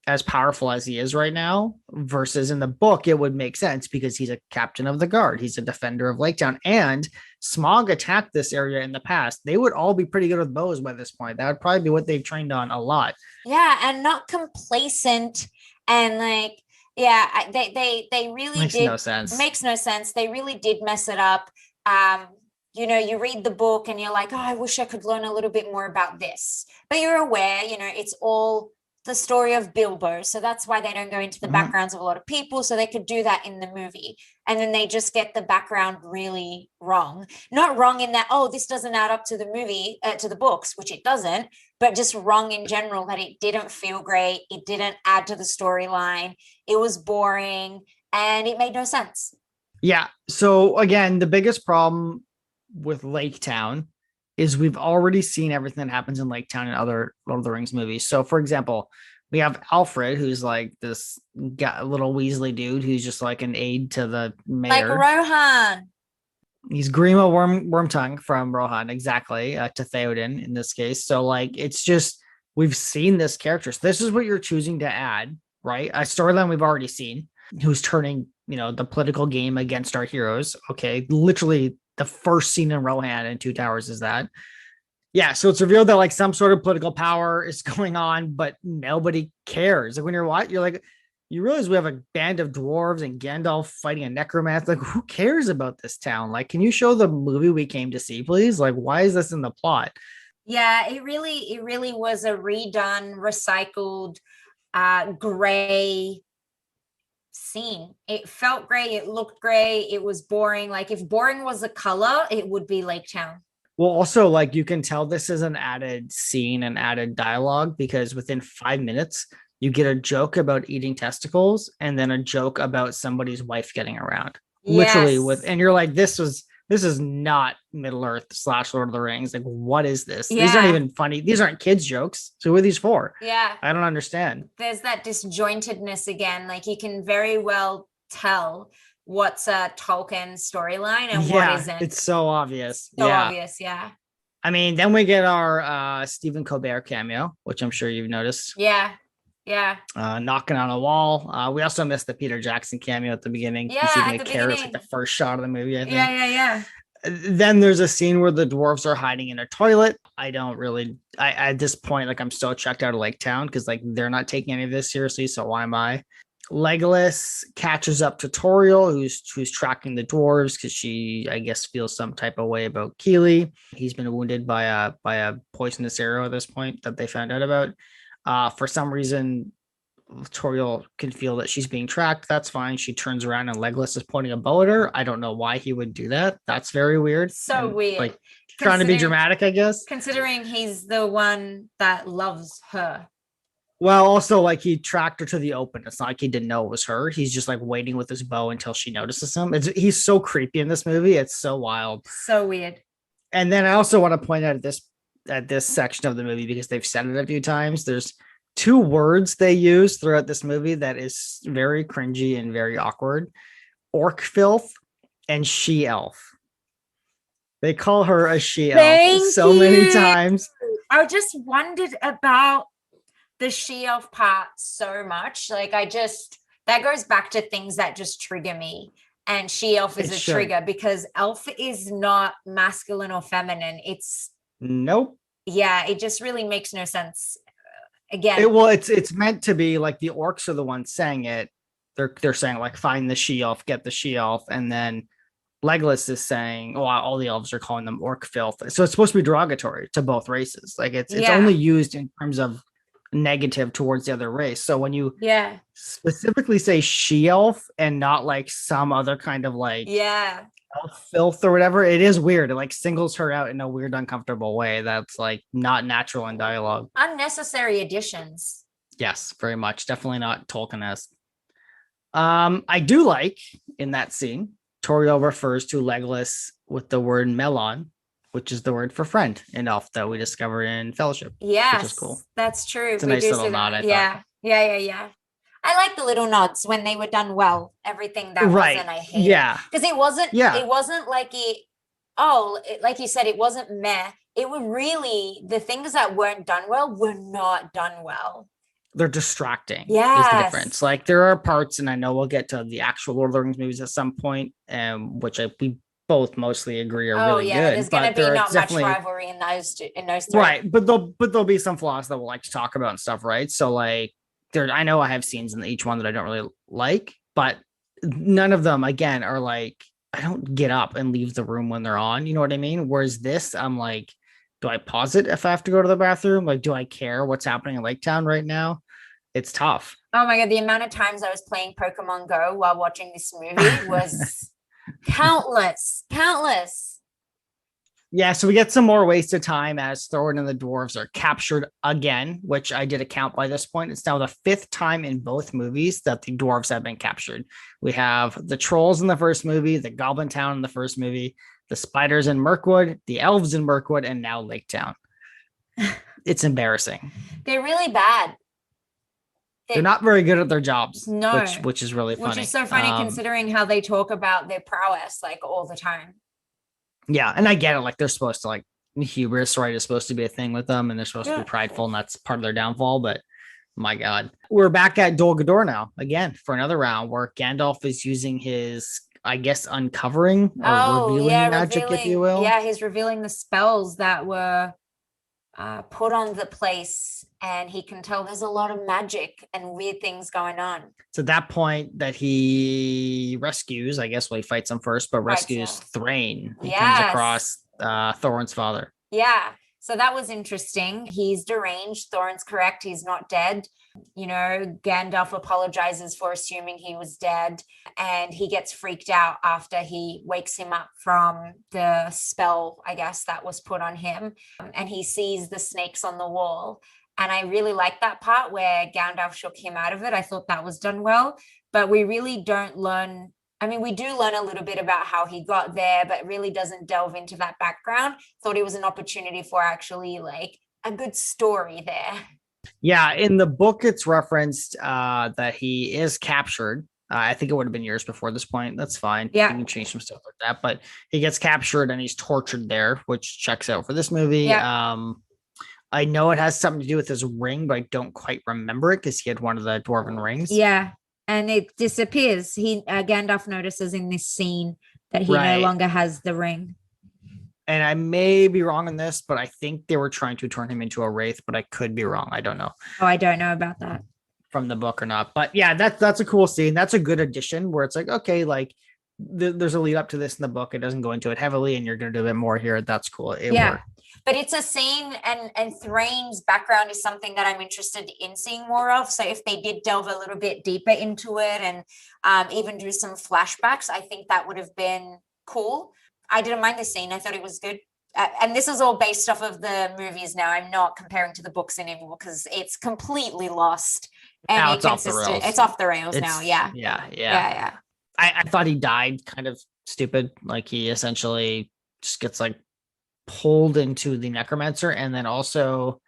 as powerful as he is right now, versus in the book, it would make sense because he's a captain of the guard. He's a defender of Lake Town, and Smaug attacked this area in the past. They would all be pretty good with bows by this point. That would probably be what they've trained on a lot. Yeah, and not complacent, and like, yeah, they really Makes did. no sense. Makes no sense. They really did mess it up. You read the book and you're like, oh, I wish I could learn a little bit more about this. But you're aware, it's all the story of Bilbo. So that's why they don't go into the backgrounds of a lot of people. So they could do that in the movie. And then they just get the background really wrong. Not wrong in that, oh, this doesn't add up to the movie, to the books, which it doesn't, but just wrong in general, that it didn't feel great. It didn't add to the storyline. It was boring and it made no sense. Yeah. So again, the biggest problem with Lake Town is we've already seen everything that happens in Lake Town in other Lord of the Rings movies. So for example, we have Alfred, who's like this little Weasley dude who's just like an aide to the mayor. Like Rohan. He's Grima Wormtongue from Rohan, exactly, to Theoden in this case. So like, it's just, we've seen this character. So this is what you're choosing to add, right? A storyline we've already seen, who's turning, the political game against our heroes. Okay. Literally the first scene in Rohan and Two Towers is that. Yeah. So it's revealed that like some sort of political power is going on, but nobody cares. Like when you're like, you realize we have a band of dwarves and Gandalf fighting a necromancer. Like, who cares about this town? Like, can you show the movie we came to see, please? Like, why is this in the plot? Yeah, it really was a redone, recycled, gray scene. It felt gray. It looked gray. It was boring. Like, if boring was a color, it would be Lake Town. Well, also, like, you can tell this is an added scene and added dialogue because within 5 minutes, you get a joke about eating testicles and then a joke about somebody's wife getting around. Yes. Literally and you're like, this is not Middle Earth / Lord of the Rings. Like, what is this? Yeah. These aren't even funny. These aren't kids jokes. So who are these for? Yeah. I don't understand. There's that disjointedness again. Like, you can very well tell what's a Tolkien storyline and what isn't. It's so obvious. Obvious, yeah. I mean, then we get our Stephen Colbert cameo, which I'm sure you've noticed. Yeah. Knocking on a wall. We also missed the Peter Jackson cameo at the beginning. Yeah, he's eating a carrot. It's like the first shot of the movie, I think. Yeah. Then there's a scene where the dwarves are hiding in a toilet. I at this point, like, I'm so checked out of Lake Town because like they're not taking any of this seriously. So why am I? Legolas catches up to Toriel, who's tracking the dwarves because she, I guess, feels some type of way about Keely. He's been wounded by a poisonous arrow at this point that they found out about. For some reason, Toriel can feel that she's being tracked. That's fine. She turns around and Legolas is pointing a bow at her. I don't know why he would do that. That's very weird. So weird. Like, trying to be dramatic, I guess. Considering he's the one that loves her. Well, also, like, he tracked her to the open. It's not like he didn't know it was her. He's just like waiting with his bow until she notices him. He's so creepy in this movie. It's so wild. So weird. And then I also want to point out at this section of the movie, because they've said it a few times, there's 2 words they use throughout this movie that is very cringy and very awkward: orc filth and she elf. They call her a she-elf Thank so many you. times. I just wondered about the she-elf part so much. Like that goes back to things that just trigger me. And she-elf is It a should. trigger because elf is not masculine or feminine. It's Nope. it just really makes no sense. Again, It's meant to be like the orcs are the ones saying it. They're saying like find the she-elf, get the she-elf, and then Legolas is saying, "Oh, all the elves are calling them orc filth." So it's supposed to be derogatory to both races. Like it's only used in terms of negative towards the other race. So when you specifically say she-elf and not like some other kind of like elf filth or whatever, it is weird. It like singles her out in a weird, uncomfortable way that's like not natural in dialogue. Unnecessary additions. Yes, very much. Definitely not Tolkien-esque. I do like in that scene, Toriel refers to Legolas with the word melon, which is the word for friend in Elf that we discover in Fellowship. Yes, which is cool. That's true. It's a nice little nod. I thought. Yeah. I like the little nods when they were done well. Everything that wasn't, I hate. Yeah, because it wasn't. Yeah, it wasn't like it. Oh, like you said, it wasn't meh. It was really the things that weren't done well were not done well. They're distracting. Yes. Is the difference. Like there are parts, and I know we'll get to the actual Lord of the Rings movies at some point, which we both mostly agree are really good. There's going to be not much rivalry in those three. Right, but there'll be some flaws that we'll like to talk about and stuff, right? So like I know I have scenes in each one that I don't really like, but none of them again are like I don't get up and leave the room when they're on. You know what I mean? Whereas this, I'm like, do I pause it if I have to go to the bathroom? Like, do I care what's happening in Lake Town right now? It's tough. Oh my God. The amount of times I was playing Pokemon Go while watching this movie was countless. Yeah, so we get some more wasted time as Thorin and the dwarves are captured again, which I did a count by this point. It's now the 5th time in both movies that the dwarves have been captured. We have the trolls in the first movie, the Goblin Town in the first movie, the spiders in Mirkwood, the elves in Mirkwood, and now Lake Town. It's embarrassing. They're really bad. They're not very good at their jobs. No. Which is really funny. Which is so funny considering how they talk about their prowess like all the time. Yeah, and I get it. Like they're supposed to like hubris, right? Is supposed to be a thing with them, and they're supposed to be prideful, and that's part of their downfall. But my God, we're back at Dol Guldur now again for another round where Gandalf is using his, I guess, uncovering or revealing magic, if you will. Yeah, he's revealing the spells that were put on the place, and he can tell there's a lot of magic and weird things going on. It's at that point that he rescues, I guess, he fights him first, but rescues Thrain. He comes across Thorin's father. Yeah. So that was interesting. He's deranged. Thorin's correct. He's not dead. You know, Gandalf apologizes for assuming he was dead, and he gets freaked out after he wakes him up from the spell, I guess, that was put on him. And he sees the snakes on the wall. And I really like that part where Gandalf shook him out of it. I thought that was done well, but we really don't learn. I mean, we do learn a little bit about how he got there, but really doesn't delve into that background. Thought it was an opportunity for actually like a good story there. Yeah, in the book, it's referenced that he is captured. I think it would have been years before this point. That's fine. Yeah. You can change some stuff like that, but he gets captured and he's tortured there, which checks out for this movie. Yeah. I know it has something to do with his ring, but I don't quite remember it because he had one of the dwarven rings. Yeah. And it disappears. Gandalf notices in this scene that he no longer has the ring. And I may be wrong on this, but I think they were trying to turn him into a wraith, but I could be wrong. I don't know. Oh, I don't know about that. From the book or not. But yeah, that's a cool scene. That's a good addition where it's like, okay, like there's a lead up to this in the book. It doesn't go into it heavily and you're going to do a bit more here. That's cool. It worked. But it's a scene, and Thrain's background is something that I'm interested in seeing more of. So if they did delve a little bit deeper into it and even do some flashbacks, I think that would have been cool. I didn't mind the scene. I thought it was good. And this is all based off of the movies now. I'm not comparing to the books anymore because it's completely lost. And now it's off the rails. It's off the rails now. Yeah. I thought he died kind of stupid. Like he essentially just gets like pulled into the necromancer, and then also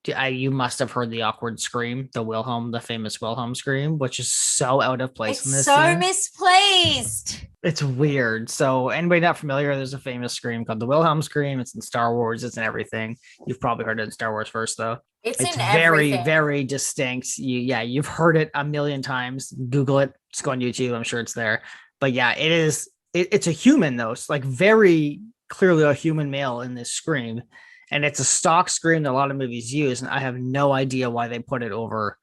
You must have heard the awkward scream, the famous Wilhelm scream, which is so out of place It's in this so scene. misplaced. It's weird. So anybody not familiar, there's a famous scream called the Wilhelm scream. It's in Star Wars. It's in everything. You've probably heard it in Star Wars first, though. It's It's in very, everything. very distinct. You've heard it a million times. Google it. Just go on YouTube. I'm sure it's there. But yeah, it is. It's a human though. It's like very clearly a human male in this scream, and it's a stock scream that a lot of movies use. And I have no idea why they put it over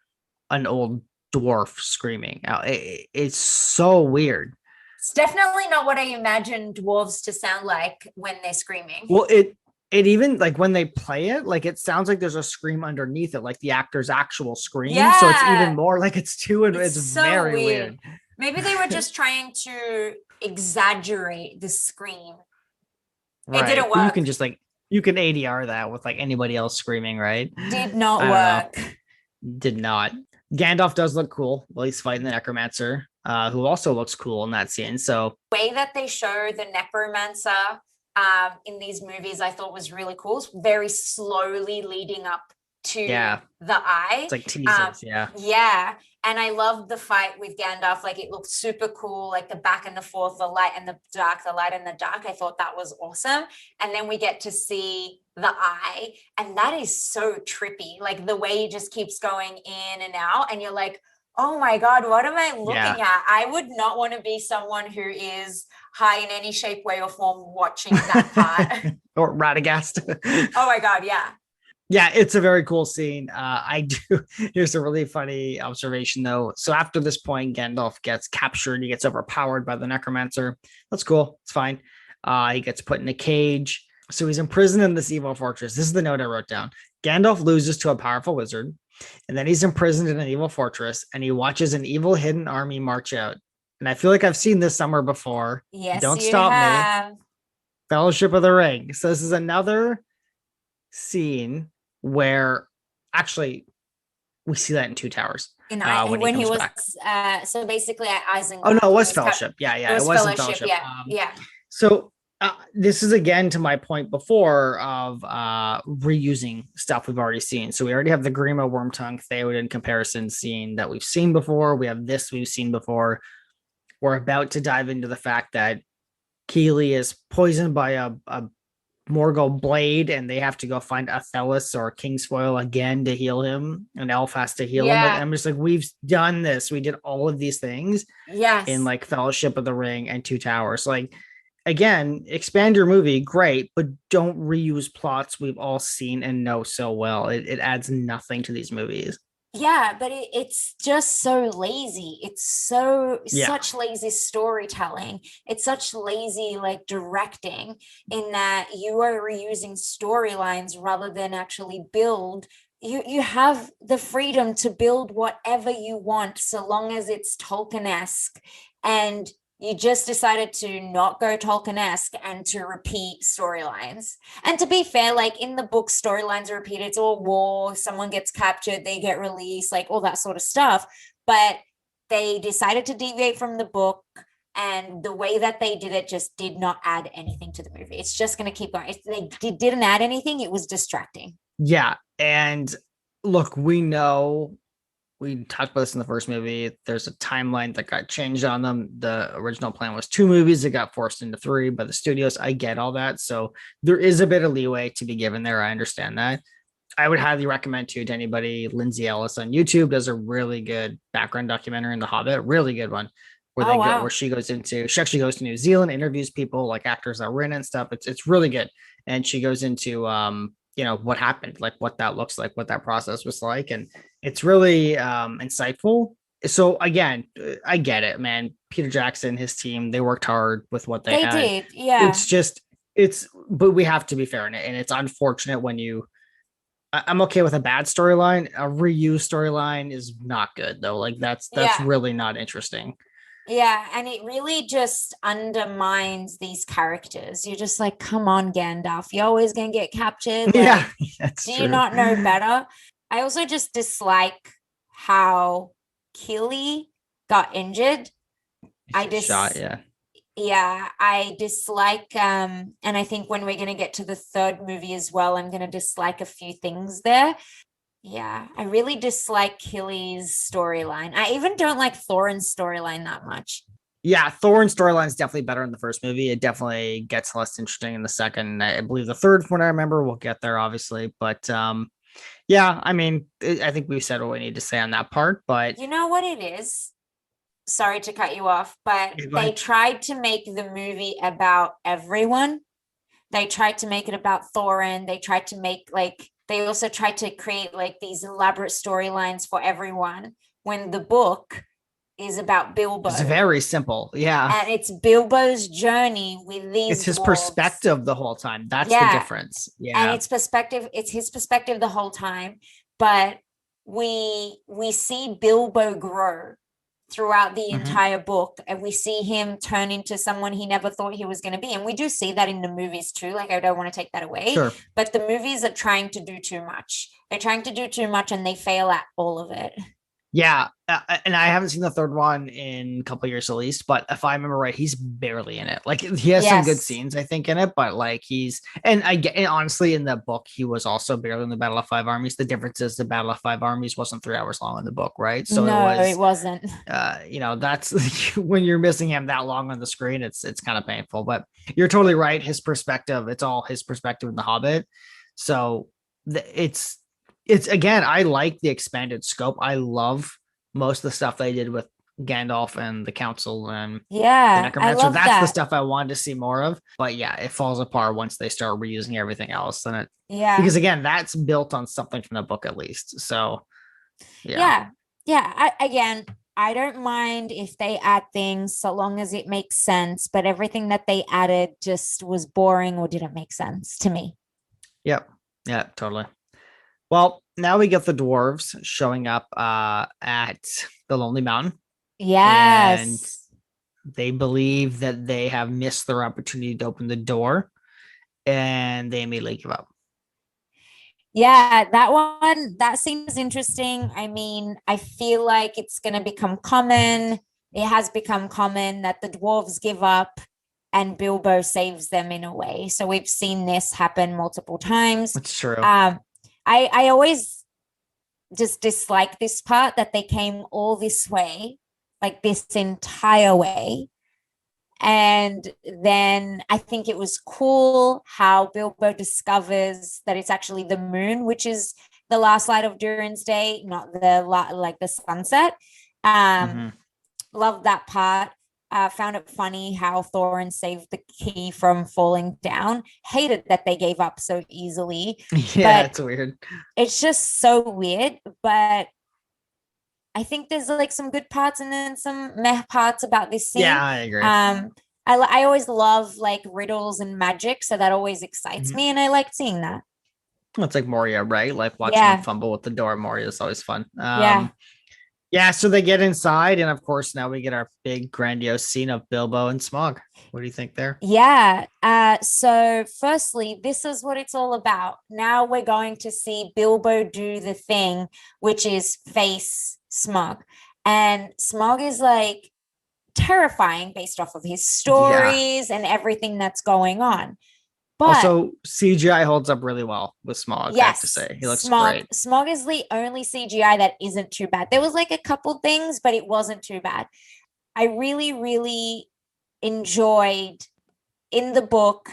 an old dwarf screaming. It's so weird. It's definitely not what I imagine dwarves to sound like when they're screaming. Well, it even like when they play it, like it sounds like there's a scream underneath it, like the actor's actual scream. Yeah. So it's even more like it's so very weird. Maybe they were just trying to exaggerate the scream. Right. It didn't But work. you can just like you can ADR that with like anybody else screaming, right? Did not I don't work. Did not. Gandalf does look cool. Well, he's fighting the necromancer, who also looks cool in that scene. So The way that they show the necromancer in these movies, I thought was really cool. It's very slowly leading up to yeah, the eye. it's like teases. Yeah. And I loved the fight with Gandalf. Like it looked super cool, like the back and the forth, the light and the dark, the light and the dark. I thought that was awesome. And then we get to see the eye, and that is so trippy. Like the way it just keeps going in and out, and you're like, oh my God, what am I looking at? I would not want to be someone who is high in any shape, way, or form watching that part. Or Radagast. Oh my God, yeah. Yeah, it's a very cool scene. Here's a really funny observation though. So after this point, Gandalf gets captured. He gets overpowered by the necromancer. That's cool. It's fine. He gets put in a cage. So he's imprisoned in this evil fortress. This is the note I wrote down. Gandalf loses to a powerful wizard, and then he's imprisoned in an evil fortress, and he watches an evil hidden army march out. And I feel like I've seen this somewhere before. Yes, Don't you stop have. me. Fellowship of the Ring. So this is another scene where actually we see that in Two Towers. When he was back. So basically at Isengard. Oh no, it was Fellowship. Yeah, it it wasn't Fellowship. Yeah. So this is again to my point before of reusing stuff we've already seen. So we already have the Grima Wormtongue Theoden comparison scene that we've seen before. We have this we've seen before. We're about to dive into the fact that Keely is poisoned by a Morgul blade, and they have to go find Athelis or Kingsfoil again to heal him. An elf has to heal him. But I'm just like, we've done this. We did all of these things in like Fellowship of the Ring and Two Towers. Like, again, expand your movie, great, but don't reuse plots we've all seen and know so well. It adds nothing to these movies. Yeah, but it's just so lazy. It's such lazy storytelling. It's such lazy like directing, in that you are reusing storylines rather than actually build. You have the freedom to build whatever you want, so long as it's Tolkien-esque, and you just decided to not go Tolkien-esque and to repeat storylines. And to be fair, like in the book, storylines are repeated. It's all war. Someone gets captured, they get released, like all that sort of stuff. But they decided to deviate from the book, and the way that they did it just did not add anything to the movie. It's just going to keep going. They didn't add anything. It was distracting. Yeah. And look, we know, we talked about this in the first movie. There's a timeline that got changed on them. The original plan was 2 movies. It got forced into 3 by the studios. I get all that. So there is a bit of leeway to be given there. I understand that. I would highly recommend to anybody. Lindsay Ellis on YouTube does a really good background documentary in The Hobbit. Really good one. Where she actually goes to New Zealand, interviews people like actors that were in and stuff. It's really good. And she goes into what happened, like what that looks like, what that process was like. And it's really insightful. So again, I get it, man. Peter Jackson, his team, they worked hard with what they had. They did, yeah. But we have to be fair in it. And it's unfortunate when I'm okay with a bad storyline. A reused storyline is not good though. Like that's really not interesting. Yeah, and it really just undermines these characters. You're just like, come on, Gandalf, you're always going to get captured. Like, that's do true. you not know better? I also just dislike how Keely got injured. I dislike, and I think when we're going to get to the third movie as well, I'm going to dislike a few things there. Yeah, I really dislike Killy's storyline. I even don't like Thorin's storyline that much. Yeah, Thorin's storyline is definitely better in the first movie. It definitely gets less interesting in the second. I believe the third, from what I remember, we'll get there, obviously. But yeah, I mean, I think we've said what we need to say on that part. But You know what it is? Sorry to cut you off, but yeah, go they ahead. tried to make the movie about everyone. They tried to make it about Thorin. They tried to make like they also tried to create like these elaborate storylines for everyone when the book is about It's Bilbo. very simple. Yeah, And it's Bilbo's journey with it's these his dwarves. perspective the whole time. That's the Yeah, difference. and Yeah. it's his perspective the whole time, but we see Bilbo grow throughout the Mhm. entire book, and we see him turn into someone he never thought he was going to be, and we do see that in the movies too. Like, I don't want to take that away, Sure. but the movies are trying to do too much. They're trying to do too much, and they fail at all of it. Yeah, and I haven't seen the third one in a couple of years at least, but if I remember right, he's barely in it. Like he has some good Yes. scenes, I think, in it, but like he's and I get and honestly in the book he was also barely in the Battle of Five Armies. The difference is the Battle of Five Armies wasn't 3 hours long in the book, right? So it No, it was, wasn't. that's when you're missing him that long on the screen, it's kind of painful. But you're totally right. His perspective, it's all his perspective in the Hobbit. So it's again, I like the expanded scope. I love most of the stuff they did with Gandalf and the Council and the Yeah, I Necromancer. love That's the that. stuff I wanted to see more of. But yeah, it falls apart once they start reusing everything else. Then it Yeah. because again, that's built on something from the book at least. So yeah. Yeah. Yeah. Again, I don't mind if they add things so long as it makes sense, but everything that they added just was boring or didn't make sense to me. Yep. Yeah, totally. Well, now we get the dwarves showing up at the Lonely Mountain, and Yes. they believe that they have missed their opportunity to open the door, and they immediately give up. Yeah, that scene is interesting. I mean, I feel like it's going to become common. It has become common that the dwarves give up and Bilbo saves them in a way. So we've seen this happen multiple times. It's true. I always just dislike this part that they came all this way, like this entire way. And then I think it was cool how Bilbo discovers that it's actually the moon, which is the last light of Durin's day, not like the sunset. Mhm. Love that part. Found it funny how Thorin saved the key from falling down. Hated that they gave up so easily, Yeah, but it's weird. it's just so weird. But I think there's like some good parts and then some meh parts about this Yeah, scene. I agree. I always love like riddles and magic, so that always excites Mhm. me, and I liked seeing that. It's like Moria, right? Like watching him Yeah, fumble with the door. Moria is always fun. yeah, Yeah. So they get inside, and of course, now we get our big grandiose scene of Bilbo and Smog. What do you think there? yeah. So firstly, this is what it's all about. Now we're going to see Bilbo do the thing, which is face Smog, and Smog is like terrifying based off of his Yeah. stories and everything that's going on. But Also, CGI holds up really well with Smog, I have to yes, say. He looks great. Smog is the only CGI that isn't too bad. There was like a couple things, but it wasn't too bad. I really, really enjoyed in the book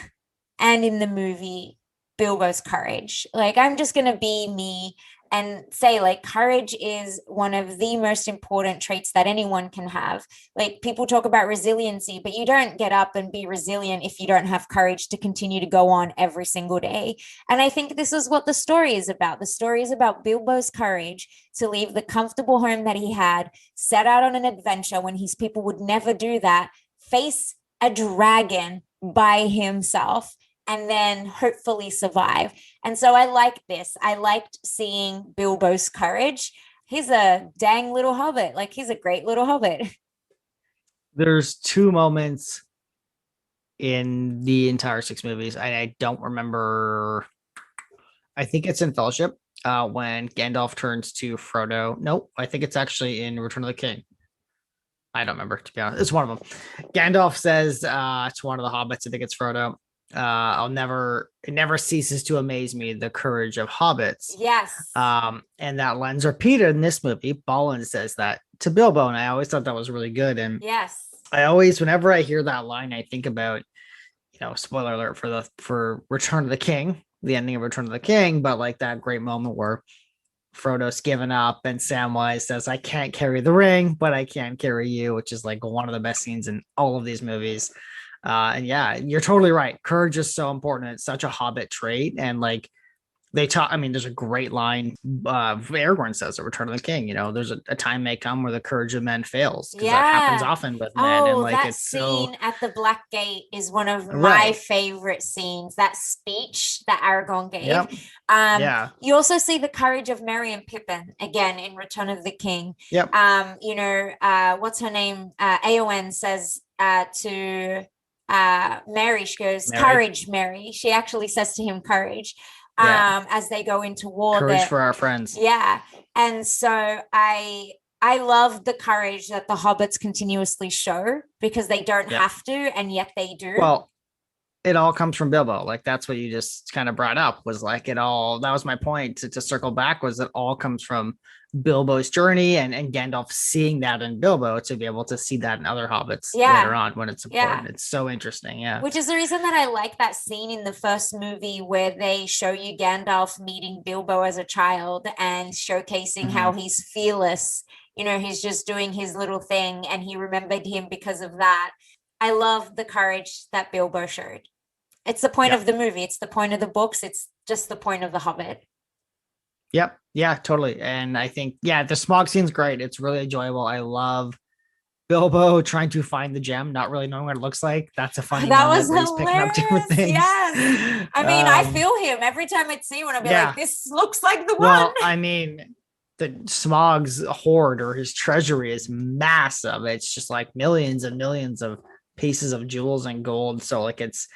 and in the movie Bilbo's courage. Like, I'm just gonna be me and say, like, courage is one of the most important traits that anyone can have. Like, people talk about resiliency, but you don't get up and be resilient if you don't have courage to continue to go on every single day. And I think this is what the story is about. The story is about Bilbo's courage to leave the comfortable home that he had, set out on an adventure when his people would never do that, face a dragon by himself, and then hopefully survive. And so I like this. I liked seeing Bilbo's courage. He's a dang little hobbit. Like, he's a great little hobbit. There's two moments in the entire six movies. I don't remember. I think it's in Fellowship when Gandalf turns to Frodo. Nope, I think it's actually in Return of the King. I don't remember, to be honest. It's one of them. Gandalf says to one of the hobbits, I think it's Frodo, it never ceases to amaze me the courage of hobbits. Yes. And that line's repeated in this movie. Balin says that to Bilbo, and I always thought that was really good. And yes. I always, whenever I hear that line, I think about, spoiler alert for Return of the King, the ending of Return of the King, but like that great moment where Frodo's given up and Samwise says, "I can't carry the ring, but I can carry you," which is like one of the best scenes in all of these movies. And yeah, you're totally right. Courage is so important. It's such a Hobbit trait. And like they talk, I mean, there's a great line. Aragorn says at Return of the King, there's a time may come where the courage of men fails. Because that happens often with men. And like that it's scene at the Black Gate is one of my Right. favorite scenes. That speech that Aragorn gave. Yep. Yeah. You also see the courage of Merry and Pippin again in Return of the King. Yep. What's her name? Eowyn says to Mary, she goes, "Courage, Mary." She actually says to him, "Courage." As they go into war. Courage for our friends. Yeah. And so I love the courage that the hobbits continuously show because they don't have to, and yet they do. Well, it all comes from Bilbo. Like that's what you just kind of brought up, was like that was my point to circle back, was it all comes from Bilbo's journey and Gandalf seeing that in Bilbo to be able to see that in other hobbits later on when it's important. It's so interesting. Yeah. Which is the reason that I like that scene in the first movie where they show you Gandalf meeting Bilbo as a child and showcasing how he's fearless. He's just doing his little thing and he remembered him because of that. I love the courage that Bilbo showed. It's the point of the movie. It's the point of the books. It's just the point of the Hobbit. Yep. Yeah, totally. And I think, the Smaug scene's great. It's really enjoyable. I love Bilbo trying to find the gem, not really knowing what it looks like. That's a funny that moment was where he's picking up different things. Yes. I mean, I feel him every time I see one. I'll be like, this looks like the one. Well, I mean, the Smaug's hoard or his treasury is massive. It's just like millions and millions of pieces of jewels and gold. So like it's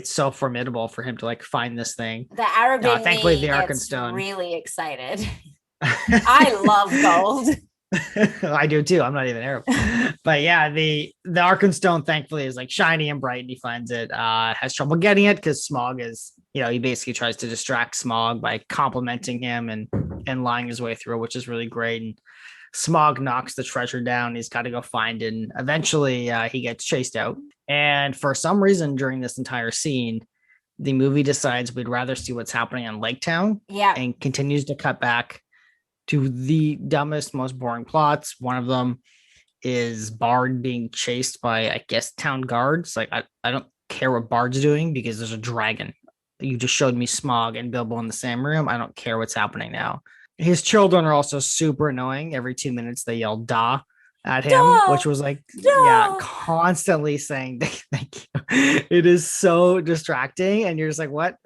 so formidable for him to like find this thing. The Arab in thankfully me the gets Arkenstone. really excited. I love gold. I do too. I'm not even Arab. But yeah, the Arkenstone thankfully is like shiny and bright and he finds it. Has trouble getting it because Smaug is, he basically tries to distract Smaug by complimenting him and lying his way through, which is really great. And Smaug knocks the treasure down. He's got to go find it. And eventually he gets chased out. And for some reason during this entire scene, the movie decides we'd rather see what's happening in Lake Town. Yeah. And continues to cut back to the dumbest, most boring plots. One of them is Bard being chased by, I guess, town guards. Like, I don't care what Bard's doing because there's a dragon. You just showed me Smaug and Bilbo in the same room. I don't care what's happening now. His children are also super annoying. Every 2 minutes they yell "da" at him, which was like, constantly saying thank you. It is so distracting. And you're just like, what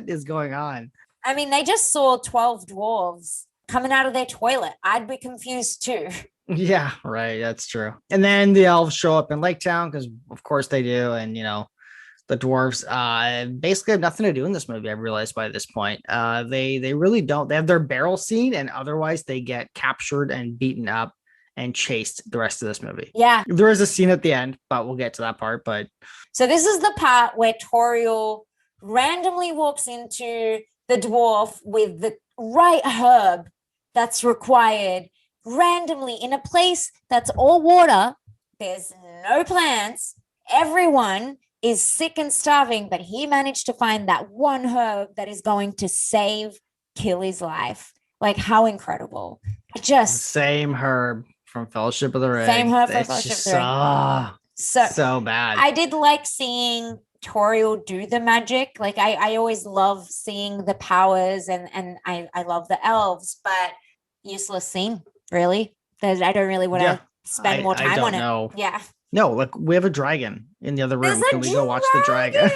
is going on? I mean, they just saw 12 dwarves coming out of their toilet. I'd be confused too. Yeah, right. That's true. And then the elves show up in Lake Town because of course they do. And, the dwarves basically have nothing to do in this movie. I've realized by this point. They really don't. They have their barrel scene and otherwise they get captured and beaten up and chased the rest of this movie. Yeah. There is a scene at the end, but we'll get to that part. But so this is the part where Toriel randomly walks into the dwarf with the right herb that's required randomly in a place that's all water. There's no plants. Everyone is sick and starving, but he managed to find that one herb that is going to kill his life. Like, how incredible. Just same herb from Fellowship of the Ring. Same herb from Fellowship of the Ring. So bad. I did like seeing Toriel do the magic. Like I always love seeing the powers and I love the elves, but useless scene, really. I don't really want to spend more time on it. Yeah. No, like we have a dragon in the other room. Can we go watch the dragon?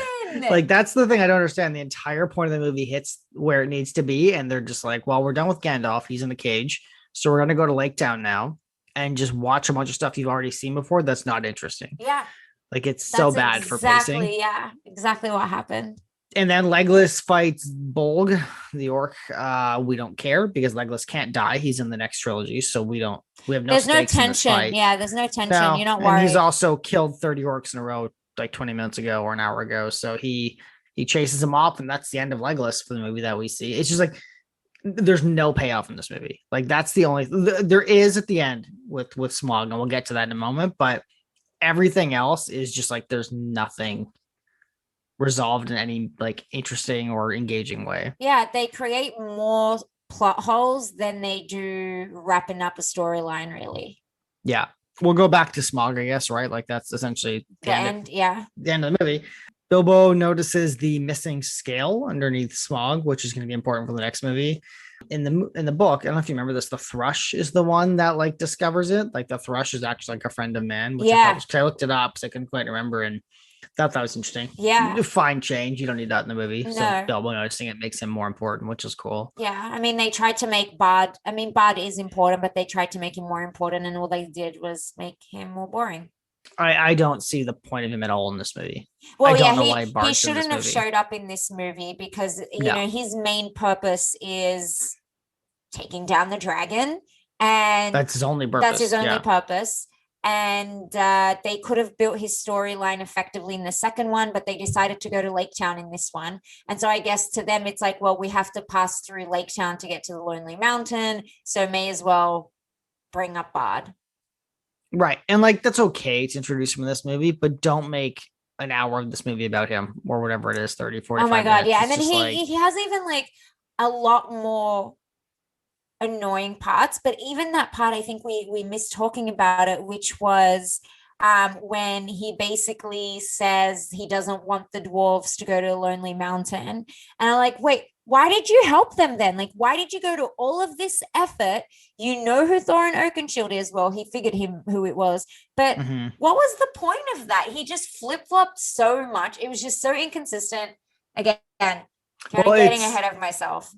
Like that's the thing I don't understand. The entire point of the movie hits where it needs to be, and they're just like, well, we're done with Gandalf. He's in the cage. So we're gonna go to Lake Town now and just watch a bunch of stuff you've already seen before. That's not interesting. Yeah. Like it's so bad for pacing. Yeah, exactly what happened. And then Legolas fights Bolg, the orc. We don't care because Legolas can't die. He's in the next trilogy, so we have no. There's no tension. In this fight. Yeah, there's no tension. You're not worried. And he's also killed 30 orcs in a row, like 20 minutes ago or an hour ago. So he He chases him off, and that's the end of Legolas for the movie that we see. It's just like there's no payoff in this movie. Like that's the only there is at the end with Smaug, and we'll get to that in a moment. But everything else is just like there's nothing resolved in any like interesting or engaging way. Yeah, they create more plot holes than they do wrapping up a storyline, really. Yeah. We'll go back to Smaug, I guess, right? Like that's essentially the end. Yeah. The end of the movie. Bilbo notices the missing scale underneath Smaug, which is going to be important for the next movie. In the book, I don't know if you remember this, the thrush is the one that like discovers it. Like the thrush is actually like a friend of man, which I looked it up, so I couldn't quite remember, and thought that was interesting. Yeah. Fine change. You don't need that in the movie. No. So Bilbo noticing it makes him more important, which is cool. Yeah. I mean, they tried to make Bard. I mean, Bard is important, but they tried to make him more important, and all they did was make him more boring. I don't see the point of him at all in this movie. Well, he shouldn't have showed up in this movie because you know his main purpose is taking down the dragon, and that's his only purpose. Purpose. And they could have built his storyline effectively in the second one, but they decided to go to Lake Town in this one. And so I guess to them, it's like, well, we have to pass through Lake Town to get to the Lonely Mountain, so may as well bring up Bard. Right. And like, that's okay to introduce him in this movie, but don't make an hour of this movie about him or whatever it is, 30, 45 Oh my God. minutes. Yeah. And then he has even like a lot more annoying parts, but even that part, I think we missed talking about it, which was when he basically says he doesn't want the dwarves to go to a Lonely Mountain. And I'm like, wait, why did you help them then? Like, why did you go to all of this effort? You know who Thorin Oakenshield is. Well, he figured who it was. But what was the point of that? He just flip-flopped so much. It was just so inconsistent. Again, getting ahead of myself.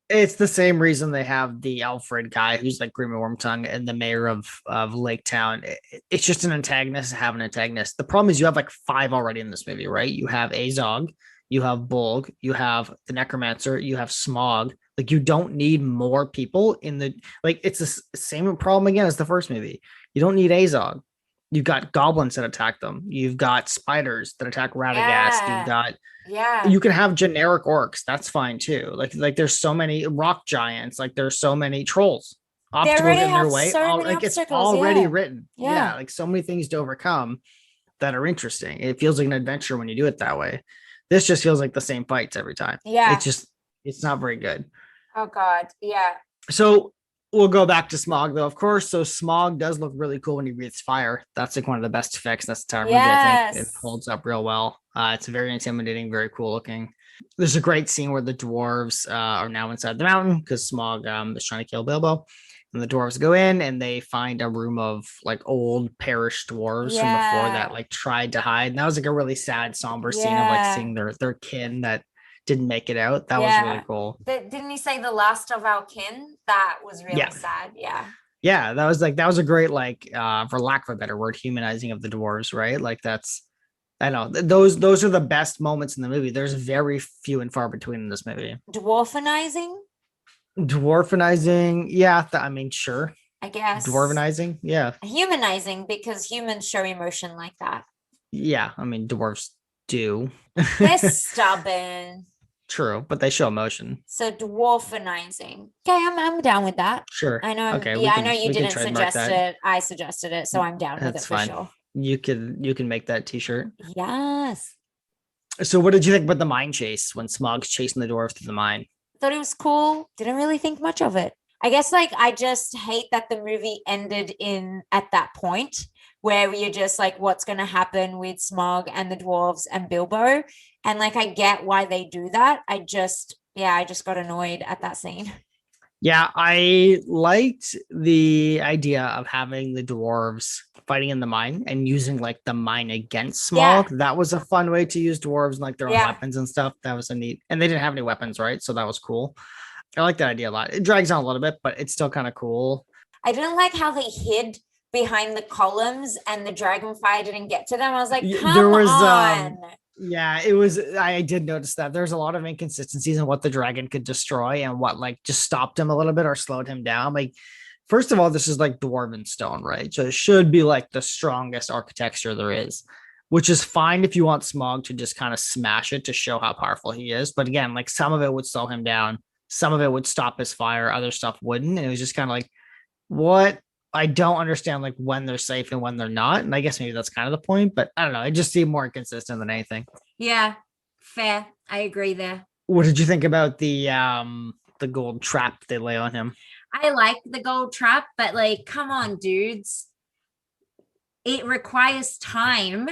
It's the same reason they have the Alfred guy who's like Grima Wormtongue and the mayor of Lake Town. It's just an antagonist to have an antagonist. The problem is you have like 5 already in this movie, right? You have Azog, you have Bolg, you have the Necromancer, you have Smaug. Like you don't need more people in the like. It's the same problem again as the first movie. You don't need Azog. You've got goblins that attack them. You've got spiders that attack Radagast. You've got you can have generic orcs. That's fine too. Like there's so many rock giants. Like there's so many trolls. Obstacles in their way. It's already written. Yeah, like so many things to overcome that are interesting. It feels like an adventure when you do it that way. This just feels like the same fights every time. Yeah. It's not very good. Oh God. Yeah. So we'll go back to Smaug though, of course. So Smaug does look really cool when he breathes fire. That's like one of the best effects. That's the entire movie. I think it holds up real well. It's very intimidating, very cool looking. There's a great scene where the dwarves are now inside the mountain because Smaug is trying to kill Bilbo. And the dwarves go in and they find a room of like old perished dwarves from before that like tried to hide. And that was like a really sad, somber scene of like seeing their kin that didn't make it out. That was really cool. Didn't he say the last of our kin? That was really sad. Yeah, that was a great, like for lack of a better word, humanizing of the dwarves, right? Like I know those are the best moments in the movie. There's very few and far between in this movie. Dwarfenizing, yeah. I mean, sure. I guess dwarvenizing, yeah. Humanizing because humans show emotion like that. Yeah, I mean, dwarves do. They're stubborn. True, but they show emotion. So dwarfenizing. Okay, I'm down with that. Sure. I know. Okay. I know you didn't suggest it. I suggested it, so I'm down with it for sure. You can make that t-shirt. Yes. So what did you think about the mine chase when Smaug's chasing the dwarf through the mine? Thought it was cool. Didn't really think much of it. I guess like I just hate that the movie ended at that point where you're just like, what's going to happen with Smaug and the dwarves and Bilbo? And like, I get why they do that. I just got annoyed at that scene. Yeah, I liked the idea of having the dwarves fighting in the mine and using like the mine against Smaug. Yeah. That was a fun way to use dwarves and like their own weapons and stuff. That was a neat, and they didn't have any weapons, right? So that was cool. I like that idea a lot. It drags on a little bit, but it's still kind of cool. I didn't like how they hid behind the columns and the dragonfire didn't get to them. I was like, come on. Yeah, it was. I did notice that there's a lot of inconsistencies in what the dragon could destroy and what like just stopped him a little bit or slowed him down. Like, first of all, this is like dwarven stone, right? So it should be like the strongest architecture there is. which is fine if you want Smaug to just kind of smash it to show how powerful he is. But again, like some of it would slow him down, some of it would stop his fire, other stuff wouldn't. And it was just kind of like, what? I don't understand like when they're safe and when they're not. And I guess maybe that's kind of the point, but I don't know. It just seemed more inconsistent than anything. Yeah, fair. I agree there. What did you think about the gold trap they lay on him? I like the gold trap, but like, come on, dudes. It requires time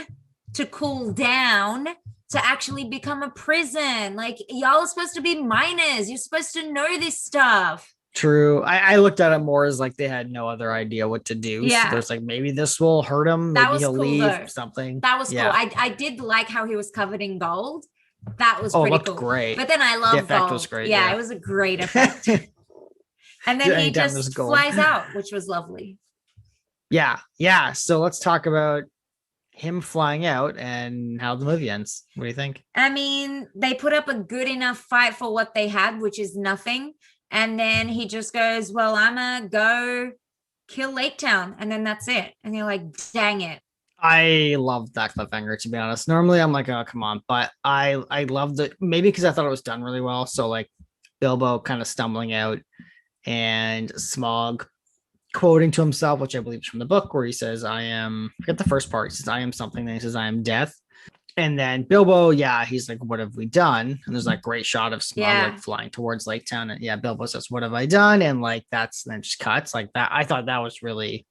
to cool down to actually become a prison. Like, y'all are supposed to be minors. You're supposed to know this stuff. True. I looked at it more as like they had no other idea what to do. Yeah. So there's like, maybe this will hurt him. That Maybe was he'll cool, leave though. something. That was Yeah. cool. I did like how he was covered in gold. That was Oh, it pretty looked cool. great. But then I love The effect gold. was great, Yeah, yeah. it was a great effect. And then he Anytime there's just gold. flies out, which was lovely. Yeah. So let's talk about him flying out and how the movie ends. What do you think? I mean, they put up a good enough fight for what they had, which is nothing. And then he just goes, well, I'm going to go kill Lake Town. And then that's it. And you're like, dang it. I love that cliffhanger, to be honest. Normally I'm like, oh, come on. But I loved it. Maybe because I thought it was done really well. So like Bilbo kind of stumbling out and Smaug quoting to himself, which I believe is from the book, where he says, I forget the first part. He says, I am something. Then he says, I am death. And then Bilbo, he's like, what have we done? And there's like great shot of Smaug like flying towards Lake Town. And Bilbo says, what have I done? And like that's then just cuts like that. I thought that was really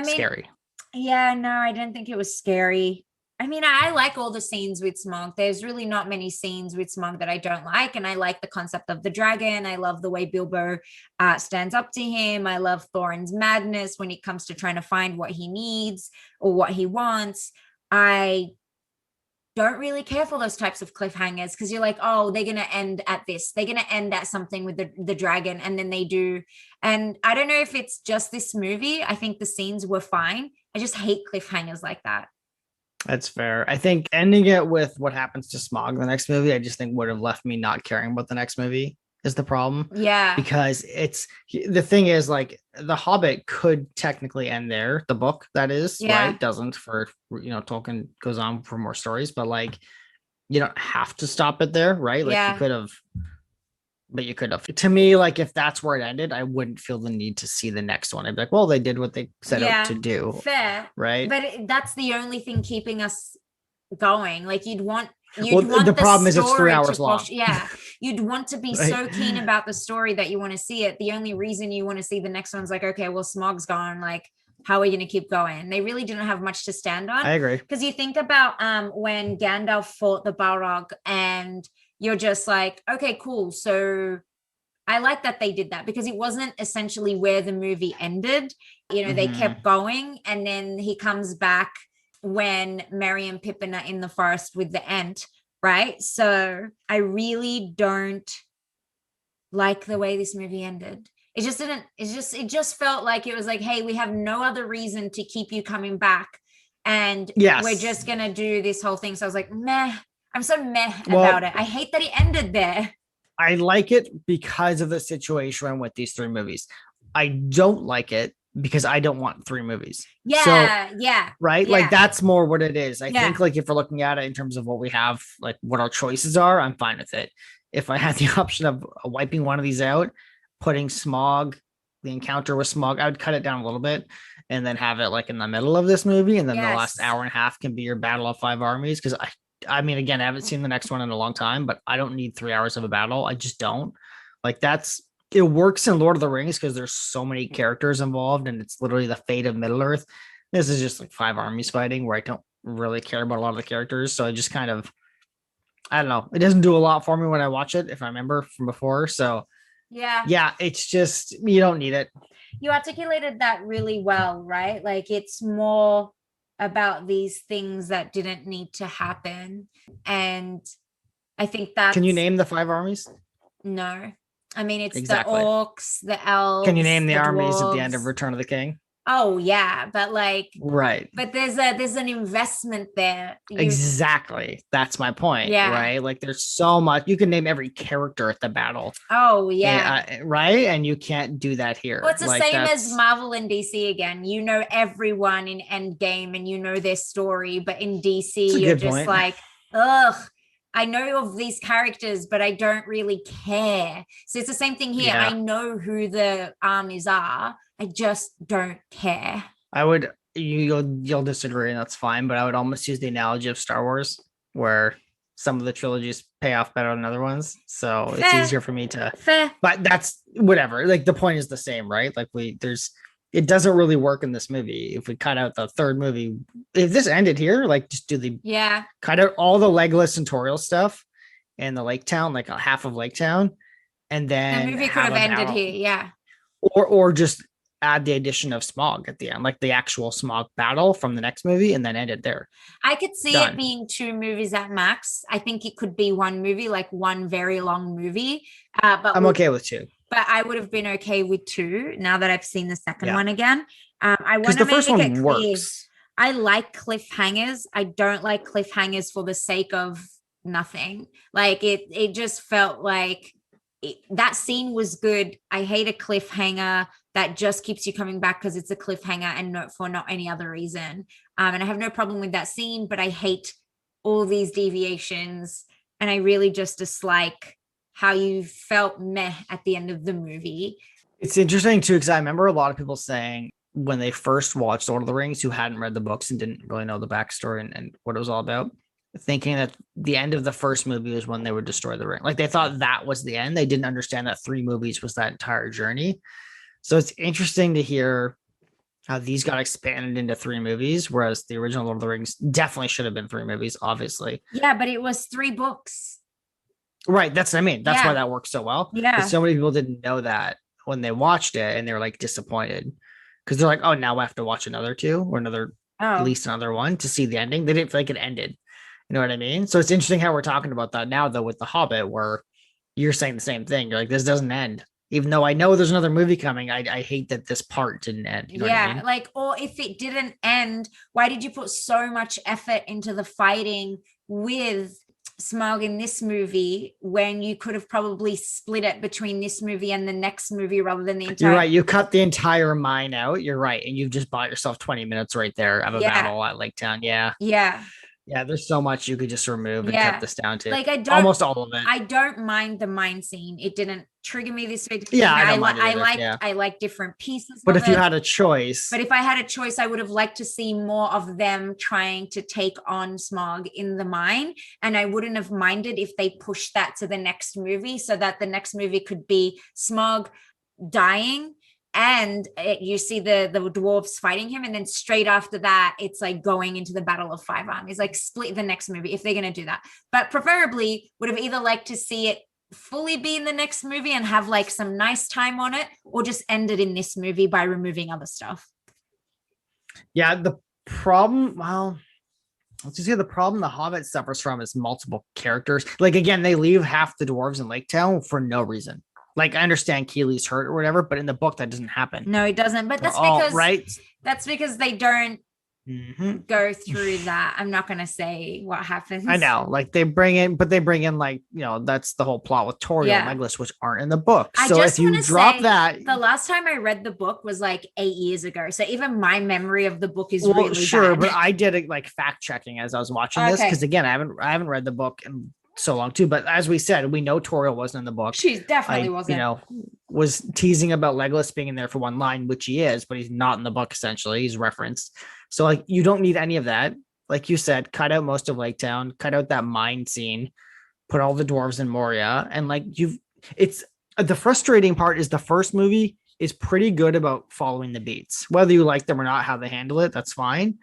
scary. Yeah, no, I didn't think it was scary. I mean, I like all the scenes with Smaug. There's really not many scenes with Smaug that I don't like. And I like the concept of the dragon. I love the way Bilbo stands up to him. I love Thorin's madness when it comes to trying to find what he needs or what he wants. I don't really care for those types of cliffhangers because you're like, oh, they're going to end at this. They're going to end at something with the dragon. And then they do. And I don't know if it's just this movie. I think the scenes were fine. I just hate cliffhangers like that. That's fair. I think ending it with what happens to Smaug in the next movie, I just think would have left me not caring about the next movie is the problem. Yeah. Because the thing is like the Hobbit could technically end there. The book that is, right? Doesn't for, Tolkien goes on for more stories, but like, you don't have to stop it there, right? Like you could have, but you could have. To me, like if that's where it ended, I wouldn't feel the need to see the next one. I'd be like, well, they did what they set out to do. Fair. Right. But that's the only thing keeping us going. Like you'd want the problem is it's 3 hours long. You'd want to be so keen about the story that you want to see it. The only reason you want to see the next one's like, okay, well, Smaug's gone. Like, how are you going to keep going? They really didn't have much to stand on. I agree. Because you think about when Gandalf fought the Balrog and you're just like, okay, cool. So I like that they did that because it wasn't essentially where the movie ended. They kept going and then he comes back when Merry and Pippin are in the forest with the Ent, right? So I really don't like the way this movie ended. It just felt like it was like, hey, we have no other reason to keep you coming back. And we're just going to do this whole thing. So I was like, meh. I'm so meh about it. I hate that it ended there. I like it because of the situation with these 3 movies. I don't like it because I don't want 3 movies. Right? Yeah. Like that's more what it is. I think like if we're looking at it in terms of what we have, like what our choices are, I'm fine with it. If I had the option of wiping one of these out, putting Smaug, the encounter with Smaug, I would cut it down a little bit and then have it like in the middle of this movie. And then the last hour and a half can be your battle of 5 armies. Cause I mean, again, I haven't seen the next one in a long time, but I don't need 3 hours of a battle. I just don't. Like it works in Lord of the Rings because there's so many characters involved and it's literally the fate of Middle Earth. This is just like 5 armies fighting where I don't really care about a lot of the characters. So I just kind of, I don't know. It doesn't do a lot for me when I watch it, if I remember from before. So yeah, it's just, you don't need it. You articulated that really well, right? Like it's more about these things that didn't need to happen. And I think that. Can you name the 5 armies? No. I mean, it's the orcs, the elves. Can you name the armies at the end of Return of the King? Oh yeah, but like, Right. but there's an investment there. Exactly. That's my point, Yeah. right? Like there's so much. You can name every character at the battle. Oh yeah. Right? And you can't do that here. Well, it's the Like same as that's Marvel and DC again. You know everyone in Endgame and you know their story, but in a DC, you're good just point. like, ugh, I know of these characters, but I don't really care. So it's the same thing here. Yeah. I know who the armies are. I just don't care. I would you'll disagree, and that's fine, but I would almost use the analogy of Star Wars, where some of the trilogies pay off better than other ones. So it's Fair. easier for me to Fair. but that's whatever. Like the point is the same, right? Like it doesn't really work in this movie. If we cut out the third movie, if this ended here, like just do the Yeah. cut out all the Legolas and Toriel stuff and the Lake Town, like half of Lake Town, and The then movie could have a ended battle. here. Yeah. Or just add the addition of Smaug at the end, like the actual Smaug battle from the next movie, and then end it there. I could see Done. it being 2 movies at max. I think it could be 1 movie, like one very long movie. But I'm okay with 2. But I would have been okay with 2 now that I've seen the second Yeah. one again. I want Because to the first make one it clear. works. I like cliffhangers. I don't like cliffhangers for the sake of nothing. Like it just felt like that scene was good. I hate a cliffhanger that just keeps you coming back because it's a cliffhanger and not any other reason. And I have no problem with that scene, but I hate all these deviations, and I really just dislike how you felt meh at the end of the movie. It's interesting too, because I remember a lot of people saying when they first watched Lord of the Rings who hadn't read the books and didn't really know the backstory and what it was all about, thinking that the end of the first movie was when they would destroy the ring. Like they thought that was the end. They didn't understand that 3 movies was that entire journey. So it's interesting to hear how these got expanded into 3 movies, whereas the original Lord of the Rings definitely should have been 3 movies, obviously. Yeah, but it was 3 books. Right. That's what I mean. That's Yeah. why that works so well. Yeah. But so many people didn't know that when they watched it, and they were like disappointed because they're like, oh, now I have to watch another 2 or at least another one to see the ending. They didn't feel like it ended. You know what I mean? So it's interesting how we're talking about that now, though, with The Hobbit, where you're saying the same thing. You're like, this doesn't end. Even though I know there's another movie coming, I hate that this part didn't end. You know what I mean? Like, or if it didn't end, why did you put so much effort into the fighting with Smaug in this movie when you could have probably split it between this movie and the next movie rather than the entire? You're right. You cut the entire mine out. You're right. And you've just bought yourself 20 minutes right there of a battle at Lake Town. Yeah. Yeah. Yeah, there's so much you could just remove and cut this down to. Like almost all of it. I don't mind the mine scene. It didn't trigger me this way. Yeah, I like different pieces. But if you had a choice. But if I had a choice, I would have liked to see more of them trying to take on Smaug in the mine. And I wouldn't have minded if they pushed that to the next movie so that the next movie could be Smaug dying. And you see the dwarves fighting him, and then straight after that it's like going into the Battle of 5 Armies. Like split the next movie if they're going to do that. But preferably would have either liked to see it fully be in the next movie and have like some nice time on it, or just end it in this movie by removing other stuff. Yeah, the problem, well, let's just say the problem the Hobbit suffers from is multiple characters. Like again, they leave half the dwarves in Lake Town for no reason. Like I understand Keely's hurt or whatever, but in the book that doesn't happen. No, it doesn't. But that's that's because they don't go through that. I'm not gonna say what happens. I know, like they bring in like, that's the whole plot with Toriel and Legolas, which aren't in the book. So if you drop that, the last time I read the book was like 8 years ago. So even my memory of the book is really bad. But I did it like fact checking as I was watching this because again, I haven't read the book in so long too. But as we said, we know Toriel wasn't in the book. She definitely wasn't. Was teasing about Legolas being in there for one line, which he is, but he's not in the book. Essentially, he's referenced. So like, you don't need any of that. Like you said, cut out most of Lake Town, cut out that mine scene, put all the dwarves in Moria, and like it's the frustrating part is the first movie is pretty good about following the beats, whether you like them or not. How they handle it, that's fine.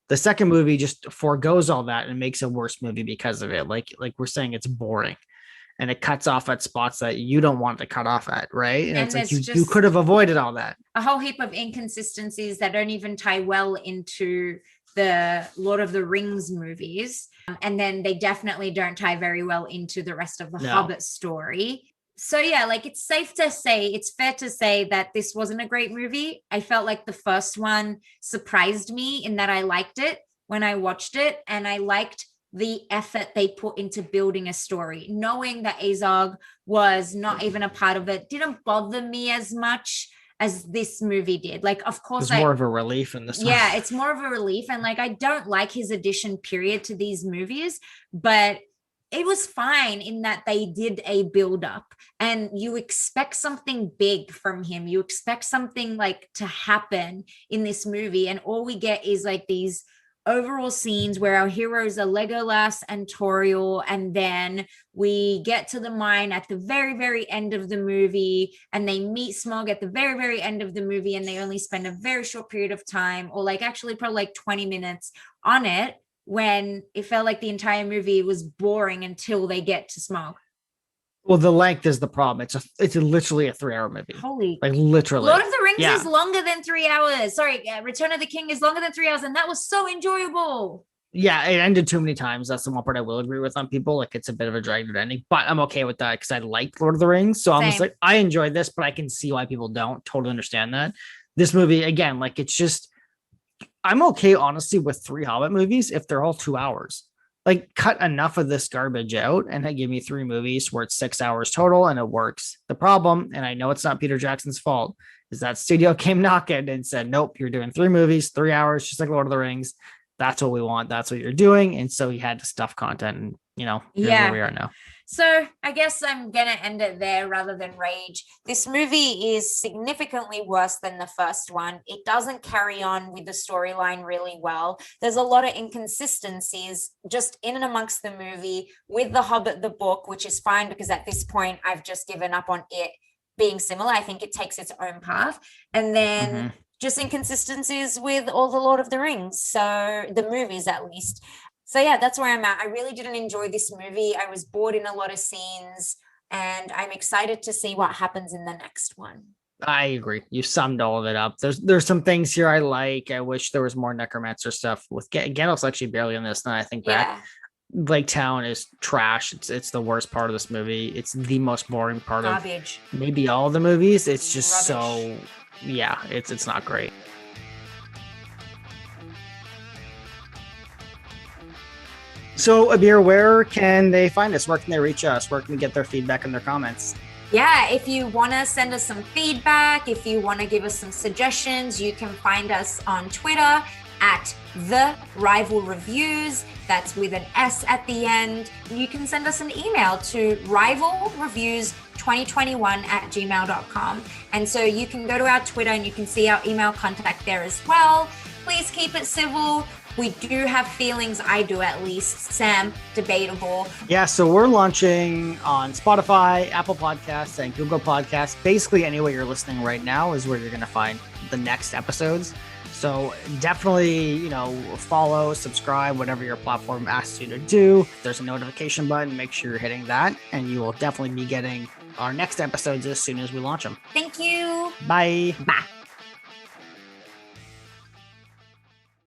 The second movie just forgoes all that and makes a worse movie because of it. Like we're saying, it's boring, and it cuts off at spots that you don't want to cut off at, right? And it's like you could have avoided all that. A whole heap of inconsistencies that don't even tie well into the Lord of the Rings movies, and then they definitely don't tie very well into the rest of the Hobbit story. So yeah, like it's fair to say that this wasn't a great movie. I felt like the first one surprised me in that I liked it when I watched it, and I liked the effort they put into building a story. Knowing that Azog was not even a part of it didn't bother me as much as this movie did. Like, of course, It's more of a relief in this one. Yeah, it's more of a relief. And like, I don't like his addition, period, to these movies, but it was fine in that they did a build up and you expect something big from him. You expect something like to happen in this movie. And all we get is like these overall scenes where our heroes are Legolas and Toriel, and then we get to the mine at the very, very end of the movie, and they meet Smaug at the very, very end of the movie, and they only spend a very short period of time, or like actually probably like 20 minutes on it, when it felt like the entire movie was boring until they get to Smaug. Well, the length is the problem. It's literally a 3-hour movie. Holy, like literally. Lord of the Rings is longer than 3 hours. Sorry, Return of the King is longer than 3 hours, and that was so enjoyable. Yeah, it ended too many times. That's the one part I will agree with on people. Like, it's a bit of a dragged ending, but I'm okay with that because I liked Lord of the Rings. So I'm just like, I enjoyed this, but I can see why people don't. Totally understand that. This movie, again, like, it's just, I'm okay, honestly, with 3 Hobbit movies if they're all 2 hours. Like, cut enough of this garbage out and give me 3 movies where it's 6 hours total and it works. The problem, and I know it's not Peter Jackson's fault, is that studio came knocking and said, nope, you're doing 3 movies, 3 hours, just like Lord of the Rings. That's what we want. That's what you're doing. And so he had to stuff content, and, you know, here's where we are now. So I guess I'm going to end it there rather than rage. This movie is significantly worse than the first one. It doesn't carry on with the storyline really well. There's a lot of inconsistencies just in and amongst the movie with The Hobbit, the book, which is fine because at this point I've just given up on it being similar. I think it takes its own path. And then just inconsistencies with all the Lord of the Rings. So the movies, at least. So yeah, that's where I'm at. I really didn't enjoy this movie. I was bored in a lot of scenes, and I'm excited to see what happens in the next one. I agree. You summed all of it up. There's some things here I like. I wish there was more necromancer stuff. With Gandalf's actually barely in this. Now I think back, Lake Town is trash. It's the worst part of this movie. It's the most boring part of maybe all the movies. It's just so, yeah, it's not great. So, Abir, where can they find us? Where can they reach us? Where can we get their feedback and their comments? Yeah, if you want to send us some feedback, if you want to give us some suggestions, you can find us on Twitter at The Rival Reviews. That's with an S at the end. You can send us an email to rivalreviews2021@gmail.com. And so you can go to our Twitter and you can see our email contact there as well. Please keep it civil. We do have feelings, I do at least. Sam, debatable. Yeah, so we're launching on Spotify, Apple Podcasts, and Google Podcasts. Basically, anywhere you're listening right now is where you're going to find the next episodes. So definitely, follow, subscribe, whatever your platform asks you to do. There's a notification button. Make sure you're hitting that, and you will definitely be getting our next episodes as soon as we launch them. Thank you. Bye. Bye.